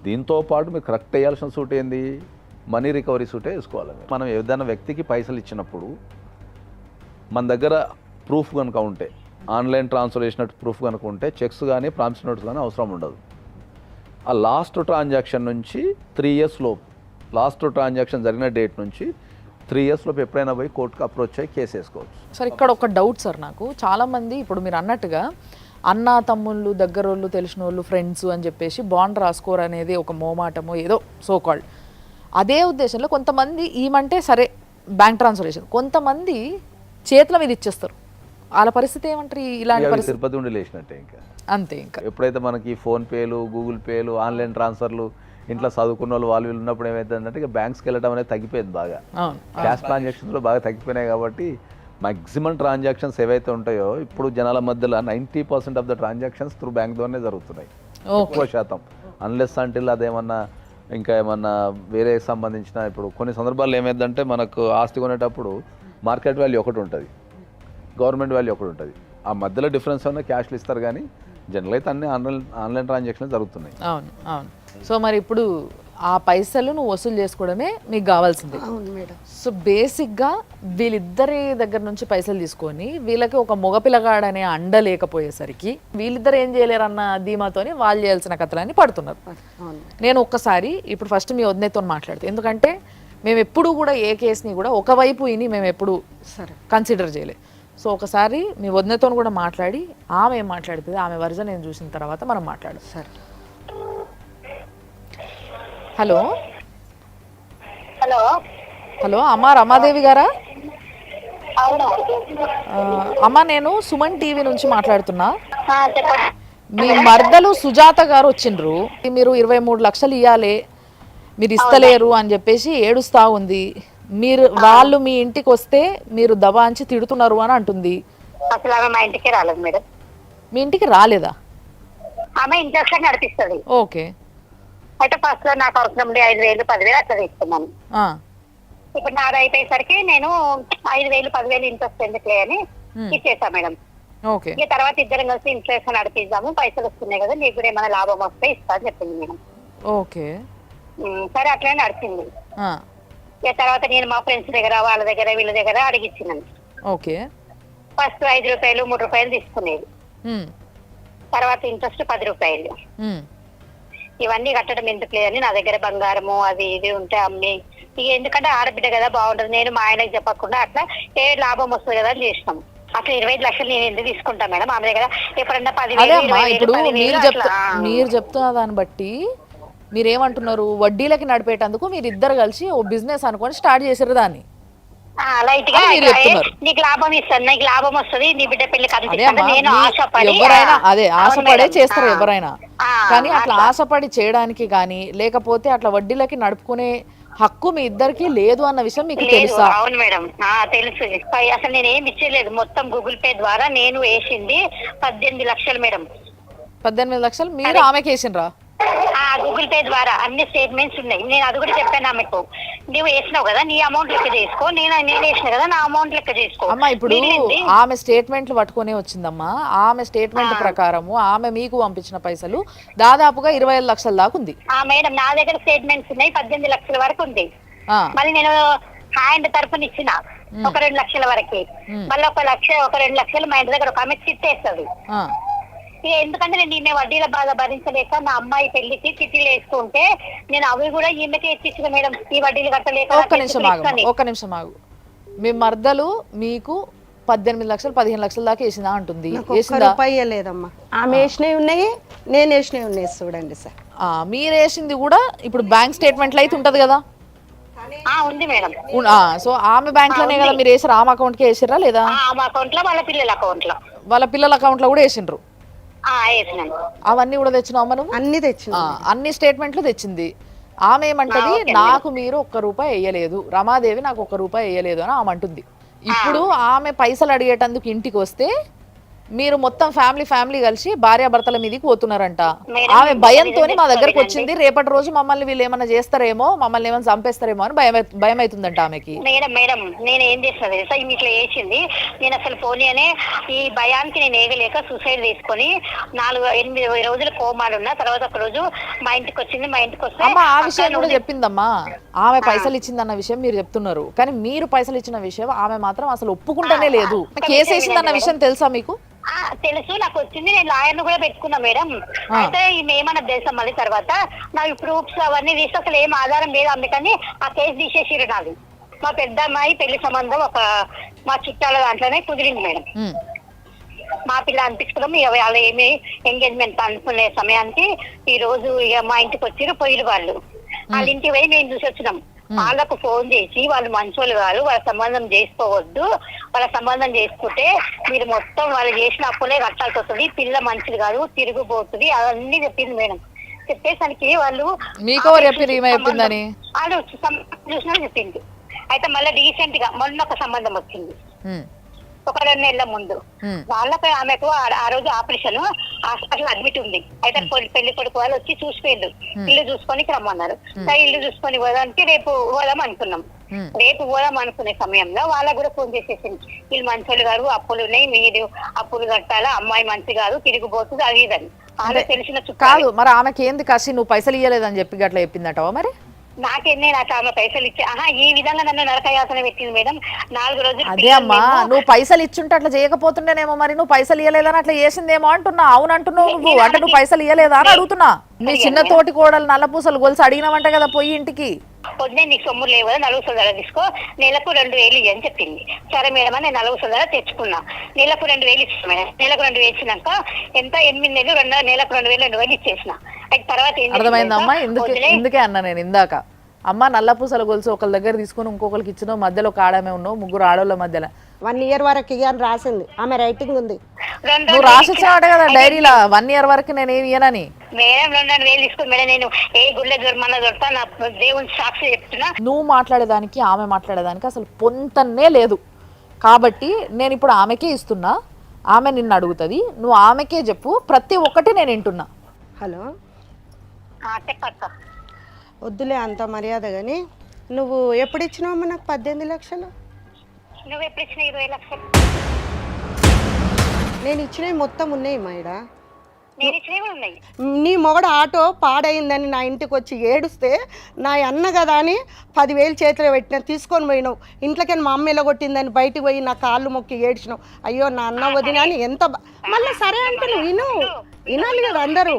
దీంతో పాటు మీరు కరెక్ట్ వేయాల్సిన సూట్ ఏంది, మనీ రికవరీ సూటే వేసుకోవాలి. మనం ఏదైనా వ్యక్తికి పైసలు ఇచ్చినప్పుడు మన దగ్గర ప్రూఫ్ కనుక ఉంటే, ఆన్లైన్ ట్రాన్స్ఫర్ చేసినట్టు ప్రూఫ్ కనుక ఉంటే చెక్స్ కానీ ప్రామిస్ నోట్స్ కానీ అవసరం ఉండదు. ఆ లాస్ట్ ట్రాన్సాక్షన్ నుంచి 3 years లోపు, లాస్ట్ ట్రాన్సాక్షన్ జరిగిన డేట్ నుంచి 3 years లోపు ఎప్పుడైనా పోయి కోర్టుకు అప్రోచ్ అయ్యి కేసు వేసుకోవచ్చు. సార్ ఇక్కడ ఒక డౌట్ సార్, నాకు చాలామంది ఇప్పుడు మీరు అన్నట్టుగా అన్న తమ్ముళ్ళు, దగ్గరోళ్ళు, తెలిసిన వాళ్ళు, ఫ్రెండ్స్ అని చెప్పేసి బాండ్ రాసుకోరు అనేది ఒక మోమాటమో ఏదో సోకాల్డ్. అదే ఉద్దేశంలో కొంతమంది ఈమంటే సరే బ్యాంక్ ట్రాన్స్ఫర్ చేశారు, కొంతమంది చేతుల మీద ఇచ్చేస్తారు. వాళ్ళ పరిస్థితి ఏమంటారు? ఇలాంటి పరిస్థితి తిరుపతి ఉండి లేచినట్టే. ఇంకా అంతే. ఇంకా ఎప్పుడైతే మనకి ఫోన్పేలు, గూగుల్ పేలు, ఆన్లైన్ ట్రాన్స్ఫర్లు ఇంట్లో చదువుకున్న వాళ్ళు వీళ్ళు ఉన్నప్పుడు ఏమైందంటే ఇక బ్యాంక్స్కి వెళ్ళడం అనేది తగ్గిపోయింది బాగా. క్యాష్ ట్రాన్సాక్షన్స్లో బాగా తగ్గిపోయినాయి కాబట్టి మ్యాక్సిమం ట్రాన్సాక్షన్స్ ఏవైతే ఉంటాయో ఇప్పుడు జనాల మధ్యలో 90% of the transactions through bank ద్వారానే జరుగుతున్నాయి. ఎక్కువ శాతం అన్లెస్ అంటిల్ అదేమన్నా ఇంకా ఏమన్నా వేరే సంబంధించిన, ఇప్పుడు కొన్ని సందర్భాల్లో ఏమైందంటే మనకు ఆస్తి కొనేటప్పుడు మార్కెట్ వాల్యూ ఒకటి ఉంటుంది, గవర్నమెంట్ వాల్యూ ఒకటి ఉంటుంది. ఆ మధ్యలో డిఫరెన్స్ ఉన్న క్యాష్లు ఇస్తారు, కానీ జనరల్ అయితే అన్ని ఆన్లైన్ ట్రాన్సాక్షన్స్ జరుగుతున్నాయి. అవును అవును. సో మరి ఇప్పుడు ఆ పైసలు నువ్వు వసూలు చేసుకోవడమే మీకు కావాల్సింది. అవును మేడం. సో బేసిక్గా వీళ్ళిద్దరి దగ్గర నుంచి పైసలు తీసుకొని వీళ్ళకి ఒక మగపిల్లగాడనే అండ లేకపోయేసరికి వీళ్ళిద్దరు ఏం చేయలేరన్న ధీమాతోని వాళ్ళు చేయాల్సిన కథలన్నీ పడుతున్నారు. నేను ఒక్కసారి ఇప్పుడు ఫస్ట్ మీ వదినతో మాట్లాడుతాను, ఎందుకంటే మేము ఎప్పుడు కూడా ఏ కేసుని కూడా ఒకవైపు ఇని మేము ఎప్పుడు కన్సిడర్ చేయలేదు. సో ఒకసారి మీ వదినతో కూడా మాట్లాడి ఆమె ఏం మాట్లాడుతుంది, ఆమె వర్జన్ నేను చూసిన తర్వాత మనం మాట్లాడు. సరే, హలో హలో హలో అమ్మా, రమాదేవి గారా? అవును. అమ్మా, నేను సుమన్ టీవీ నుంచి మాట్లాడుతున్నా. చెప్పండి. మీ మర్దలు సుజాత గారు వచ్చిండ్రు, మీరు 23 లక్షలు ఇవ్వాలి, మీరు ఇస్తలేరు అని చెప్పేసి ఏడుస్తా ఉంది. వాళ్ళు మీ ఇంటికి వస్తే మీరు దబాంచి తిడుతున్నారు అని అంటుంది. అసలు ఆమె మా ఇంటికి రాలేదు మేడం. మీ ఇంటికి రాలేదా? ఆమె ఇంట్రెస్ట్ నడిపిస్తుంది. ఓకే. అయితే ఫస్ట్ లో నాకు అవసరం 5,000 10,000 అట్లా తీసుకున్నాను. ఇప్పుడు నాది అయిపోయేసరికి నేను 5,000 10,000 ఇంట్రెస్ట్ ఎందుకులే అని ఇచ్చేసా మేడం. ఓకే. ఇక తర్వాత ఇద్దరం కలిసి ఇంట్రెస్ట్ నడిపిద్దాము, పైసలు వస్తున్నాయి కదా, నీకు కూడా ఏమైనా లాభం వస్తే ఇస్తా అని చెప్పింది మేడం. ఓకే. సరే అట్లనే నడిచింది. ఇక తర్వాత నేను మా ఫ్రెండ్స్ దగ్గర, వాళ్ళ దగ్గర, వీళ్ళ దగ్గర అడిగిచ్చినాను. ఓకే. ఫస్ట్ 5 రూపాయలు 3 రూపాయలు తీసుకునేది, తర్వాత ఇంట్రెస్ట్ 10 రూపాయలు. ఇవన్నీ కట్టడం ఎందుకు లేదని నా దగ్గర బంగారము అది ఇది ఉంటే అమ్మి ఇక ఎందుకంటే ఆడబిడ్డ కదా బాగుంటది, నేను మా ఆయనకి చెప్పకుండా అట్లా లాభం వస్తుంది కదా అని చేసినాం. అట్లా 25 లక్షలు నేను ఎందుకు తీసుకుంటా మేడం ఆమె దగ్గర? ఎప్పుడన్నా 10,000 అదే అమ్మా, 20,000, ఇప్పుడు 10,000 మీరు చెప్తున్న దాన్ని బట్టి మీరేమంటున్నారు, వడ్డీలకి నడిపేటందుకు మీరు ఇద్దరు కలిసి ఓ బిజినెస్ అనుకొని స్టార్ట్ చేసారు దాన్ని. లైట్ గా అని మీరు చెప్తున్నారు. నీకు లాభం ఇస్తాను, నీకు లాభం వస్తుంది, నీ బిడ్డ పెళ్లికి అదే అందిస్తాను. అమ్మా, నేను ఆశపడి ఎవరైనా అదే అవును ఆశపడే మేడం. చేస్తారు ఎవరైనా. కానీ అట్లా అట్లా. ఆశపడి చేయడానికి కానీ లేకపోతే అట్లా వడ్డీలకి నడుపుకునే హక్కు మీ ఇద్దరికి లేదు అన్న విషయం మీకు లేదు, తెలుసా? అవును మేడం, తెలుసు. అసలు నేను ఏం ఇచ్చేయలేదు, మొత్తం గూగుల్ పే ద్వారా నేను వేసింది 18 లక్షలు మేడం. 18 లక్షలు మీరు ఆమెకి వేసిండ్రా? గూగుల్ పే ద్వారా అన్ని స్టేట్మెంట్స్ ఉన్నాయి. నేను అది కూడా చెప్పాను ఆమెకు, నువ్వు వేసినావు కదా నీ అమౌంట్ లెక్క చేసుకో, నేను వేసిన కదా నా అమౌంట్ లెక్క చేసుకో. అమ్మా ఇప్పుడు ఆమె స్టేట్మెంట్లు పట్టుకునే వచ్చిందమ్మా. ఆమె స్టేట్మెంట్ ప్రకారము ఆమె మీకు పంపించిన పైసలు దాదాపుగా 25 లక్షల దాకా ఉంది. మేడం నా దగ్గర స్టేట్మెంట్స్ ఉన్నాయి, 18 లక్షల వరకు ఉంది. ఆ, మళ్ళీ నేను హ్యాండ్ తరఫున ఇచ్చిన ఒక 2 లక్షల వరకు, మళ్ళీ ఒక 2 లక్షలు మా ఇంటి దగ్గర ఒక ఆమె చిట్టేస్తుంది. ఆ. ఎందుకంటే నేను ఈమె వడ్డీల బాధ భరించలేక నా అమ్మాయి పెళ్లికి చిట్టీలు వేసుకుంటే నేను అవి కూడా ఈమెకే ఎత్తిచ్చిన మేడం, ఈ వడ్డీలు కట్టలేక. ఒక్క నిమిషం ఆగు. మీ మర్దలు మీకు 18 లక్షలు 15 లక్షల దాకా వేసిందా అంటుంది. రూపాయి లేదమ్మా, ఆమె వేసినవి ఉన్నాయి, నేను వేసినవి ఉన్నాయి. చూడండి సార్, మీరు వేసింది కూడా ఇప్పుడు బ్యాంక్ స్టేట్మెంట్లు అయితే ఉంటది కదా? ఉంది మేడం. సో ఆమె బ్యాంక్ లోనే కదా మీరు వేసారు? ఆమె అకౌంట్ కి వేసిరా లేదా? ఆమె అకౌంట్ లో, వాళ్ళ పిల్లల అకౌంట్ లో. వాళ్ళ పిల్లల అకౌంట్ లో కూడా వేసిండ్రు? వేసినాను. అవన్నీ కూడా తెచ్చినావు మనం? అన్ని తెచ్చిన, అన్ని స్టేట్మెంట్లు తెచ్చింది. ఆమె ఏమంటది, నాకు మీరు ₹1 వేయలేదు, రమాదేవి నాకు ₹1 వేయలేదు అని ఆమె అంటుంది. ఇప్పుడు ఆమె పైసలు అడిగేటందుకు ఇంటికి వస్తే మీరు మొత్తం ఫ్యామిలీ కలిసి భార్యాభర్తల మీదకి పోతున్నారంట. ఆమె భయంతో మా దగ్గరకు వచ్చింది, రేపటి రోజు మమ్మల్ని వీళ్ళు ఏమన్నా చేస్తారేమో, మమ్మల్ని ఏమైనా చంపేస్తారేమో అని భయం అవుతుందంట ఆమెకి. మేడం నేను ఏం చేసిన తెలుసా, ఈమె ఇట్లా వేసింది, నేను అసలు పోనీ అనే ఈ భయానికి నేను ఏగలేక సూసైడ్ తీసుకొని 4-8 రోజులు కోమాలు ఉన్నా. తర్వాత ఒక రోజు మా ఇంటికి వచ్చింది, మా ఇంటికి వస్తే ఆ విషయం కూడా చెప్పిందమ్మా. ఆమె పైసలు ఇచ్చిందన్న విషయం మీరు చెప్తున్నారు, కానీ మీరు పైసలు ఇచ్చిన విషయం ఆమె మాత్రం అసలు ఒప్పుకుంటానే లేదు. కేసు వేసిందన్న విషయం తెలుసా మీకు? తెలుసు, నాకు వచ్చింది. నేను లాయర్ను కూడా పెట్టుకున్నా మేడం. అయితే ఈమె ఏమన్నా తెలుసా, మళ్ళీ తర్వాత నాకు ప్రూఫ్స్ అవన్నీ తీసి అసలు ఏం ఆధారం లేదు, అందుకని ఆ కేసు తీసేసిరు. నాది మా పెద్ద అమ్మాయి పెళ్లి సంబంధం ఒక మా చుట్టాల దాంట్లోనే కుదిరింది మేడం. మా పిల్ల అనిపించుకోవడం ఇక వాళ్ళు ఏమి ఎంగేజ్మెంట్ అనుకునే సమయానికి ఈ రోజు ఇక మా ఇంటికి వచ్చిరు పోయిరు. వాళ్ళ ఇంటికి పోయి మేము చూసి వచ్చినాం. వాళ్ళకు ఫోన్ చేసి వాళ్ళు మంచోళ్ళు కాదు, వాళ్ళ సంబంధం చేసుకోవద్దు, వాళ్ళ సంబంధం చేసుకుంటే మీరు మొత్తం వాళ్ళు చేసిన అప్పులే కట్టాల్సి వస్తుంది, పిల్ల మంచిది కాదు, తిరుగుబోతుంది, అవన్నీ చెప్పింది మేడం. చెప్పేసరికి వాళ్ళు వాళ్ళు చూసినా చెప్పింది. అయితే మళ్ళీ రీసెంట్ గా మొన్న ఒక సంబంధం వచ్చింది, ఒక 2 నెలల ముందు. వాళ్ళపై ఆమెకు ఆ రోజు ఆపరేషన్ హాస్పిటల్ అడ్మిట్ ఉంది. అయితే పెళ్లి కొడుకు వాళ్ళు వచ్చి చూసిపోయిండు, ఇల్లు చూసుకొని రమ్మన్నారు. ఇల్లు చూసుకొని పోదానికి రేపు పోదాం అనుకున్నాం. రేపు పోదాం అనుకునే సమయంలో వాళ్ళకు కూడా ఫోన్ చేసేసింది, వీళ్ళు మంచోళ్ళు గారు, అప్పులు ఉన్నాయి, మీరు అప్పులు కట్టాలా, అమ్మాయి మంచి కాదు, తిరిగిపోతుంది, అది ఇదని. వాళ్ళకి తెలిసిన కాదు. మరి ఆమెకి ఏంది కసి, నువ్వు పైసలు ఇయ్యలేదని చెప్పి అట్లా చెప్పిందటవా? మరి నాకెన్నే నాకు ఆమె పైసలు ఇచ్చి ఈ విధంగా నన్ను నరకయాతన పెట్టింది మేడం. 4 రోజులు. అదే అమ్మా, నువ్వు పైసలు ఇచ్చుంటే అట్లా చేయకపోతుండేనేమో. మరి నువ్వు పైసలు ఇయ్యలేదని అట్లా చేసిందేమో అంటున్నా. అవును అంటున్నావు నువ్వు, అంటే నువ్వు పైసలు ఇయ్యలేదా అని అడుగుతున్నా. మీ చిన్న తోటి కోడలు నల్లపూసలు గొలుసు అడిగినావంట కదా పోయి ఇంటికి. పొద్దునే నీకు సొమ్ము లేవు కదా, 4 సందాలు తీసుకో, నెలకు 2,000 అని చెప్పింది. సరే మేడం అని నేను 4 సందాలు తెచ్చుకున్నా. నెలకు 2,000 ఇచ్చిన మేడం. నెలకు 2,000 ఇచ్చినాక ఎంత 8 నెలలు నెలకు 2,000 ఇచ్చేసిన. అయితే తర్వాత అర్థమైందమ్మా, ఇందుకే అన్నా నేను ఇందాక, అమ్మ నల్లపూసల గొలుసు ఒకళ్ళ దగ్గర తీసుకుని ఇంకొకరికి ఇచ్చినావు, మధ్యలో ఒక ఆడమే ఉన్నావు, 3 ఆడోళ్ళ మధ్యలో 1 year వరకు ఇయ్యని రాసింది, ఆమె రైటింగ్ ఉంది. నువ్వు రాసిచ్చావట కదా డైరీలో 1 year వరకు నేను ఏమి ఇయ్యనని. మేడం 2,000 తీసుకుని మేడం నేను ఏ గుళ్ళ దొరమన్నా దొరుకుతా, నా దేవుని సాక్షి చెప్తున్నా. నువ్వు మాట్లాడేదానికి ఆమె మాట్లాడేదానికి అసలు పొంతనే లేదు. కాబట్టి నేను ఇప్పుడు ఆమెకే ఇస్తున్నా, ఆమె నిన్ను అడుగుతుంది, నువ్వు ఆమెకే చెప్పు, ప్రతి ఒక్కటి నేను వింటున్నా. హలో, చెప్పక్క. వద్దులే అంత మర్యాద కానీ, నువ్వు ఎప్పుడు ఇచ్చినావమ్మా నాకు 18 లక్షలు? నువ్వు ఎప్పుడు ఇచ్చిన 20 లక్షలు? నేను ఇచ్చినవి మొత్తం ఉన్నాయి మైడా. నేను ఇచ్చినవి ఉన్నాయి. నీ మొగడు ఆటో పాడైందని నా ఇంటికి వచ్చి ఏడుస్తే నా అన్న కదా అని 10,000 చేతిలో పెట్టిన, తీసుకొని పోయినావు. ఇంట్లోకి మా అమ్మ ఇలా కొట్టిందని బయటికి పోయి నా కాళ్ళు మొక్కి ఏడ్చినావు. అయ్యో నా అన్న వదిన అని ఎంత మళ్ళీ సరే అంటే నువ్వు వినాలి కదా అందరూ.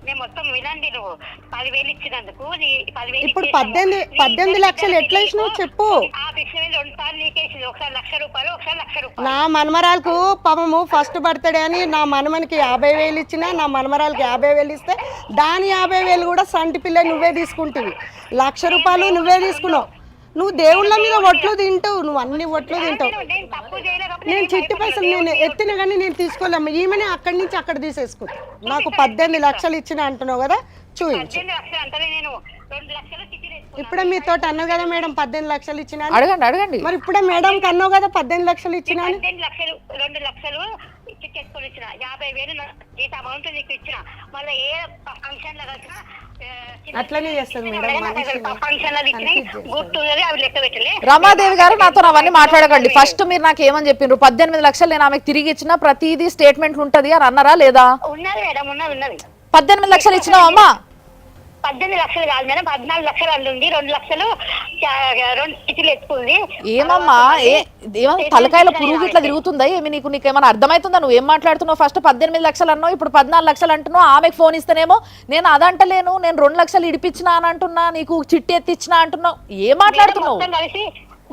నేను మొత్తం వినండి. నువ్వు 10,000 ఇచ్చినందుకు నీ 10,000 ఇప్పుడు ఇచ్చేసాము. 18 లక్షలు ఎట్లా ఇచ్చినావు చెప్పు. ఆ పిక్చర్ 2 సార్లు నీకేసింది. ఒకసారి 1,00,000 రూపాయలు, ఒకసారి 1,00,000 రూపాయలు. నా మనమరాలకు పాపము ఫస్ట్ బర్త్డే అని నా మనమనికి 50,000 ఇచ్చినా, నా మనమరాలకి 50,000 ఇస్తే దాని 50,000 కూడా సంటి పిల్ల నువ్వే తీసుకుంటువి. 1,00,000 రూపాయలు నువ్వే తీసుకున్నావు. నువ్వు దేవుళ్ళ మీద ఒట్లు తింటావు, నువ్వు అన్ని ఒట్లు తింటావు. నేను తప్పు చేయలేదు కాబట్టి నేను చిట్టి పైసలు నేను ఎత్తిన కానీ నేను తీసుకోలేము. ఈమెనే అక్కడి నుంచి అక్కడ తీసేసుకుంటా. నాకు 18 లక్షలు ఇచ్చిన అంటున్నావు కదా, చూపించు. 18 లక్షలు అంటే నేను 2 లక్షలు చిట్టి తీసుకున్నాను. ఇప్పుడే మీతో అన్నావు కదా మేడం 18 లక్షలు ఇచ్చిన అని. అడగండి మరి ఇప్పుడే మేడం అన్నావు కదా 18 లక్షలు ఇచ్చిన అని. 18 లక్షలు 2 లక్షలు చిట్టేసుకొని ఇచ్చిన. 50,000 ఈ అమౌంట్ నీకు ఇచ్చిన. మళ్ళీ ఏ ఫంక్షన్ లో కలిసినా అట్లనే చేస్తుంది మేడం మనిషి. ఫంక్షన్ లో ఇచ్చిన గుర్తు అవి లెక్క పెట్టలే. రమాదేవి గారు నాతో అవన్నీ మాట్లాడకండి. ఫస్ట్ మీరు నాకు ఏమని చెప్పిండ్రు? 18 లక్షలు నేను ఆమెకు తిరిగి ఇచ్చిన, ప్రతిదీ స్టేట్మెంట్ ఉంటది అని అన్నారా లేదా? ఉన్నది మేడం, ఉన్నది. 18 లక్షలు ఇచ్చినావు అమ్మా? 18 లక్షలు కాదు మేడం, 14 లక్షలు అల్లుంది. 2 లక్షలు 2 చిట్లు ఎత్తుకుంది. ఏమమ్మా ఏమో తలకాయల పురుగు ఇట్లా తిరుగుతుందా ఏమి? నీకేమైనా అర్థమవుతుందా? నువ్వు ఏం మాట్లాడుతున్నావు? ఫస్ట్ 18 లక్షలు అన్నావు, ఇప్పుడు 14 లక్షలు అంటున్నావు. ఆమెకు ఫోన్ ఇస్తేనేమో నేను అదంటలేను, నేను 2 లక్షలు ఇడిపించినా అని అంటున్నా, నీకు చిట్టి ఎత్తిచ్చినా అంటున్నావు. ఏం మాట్లాడుతున్నావు?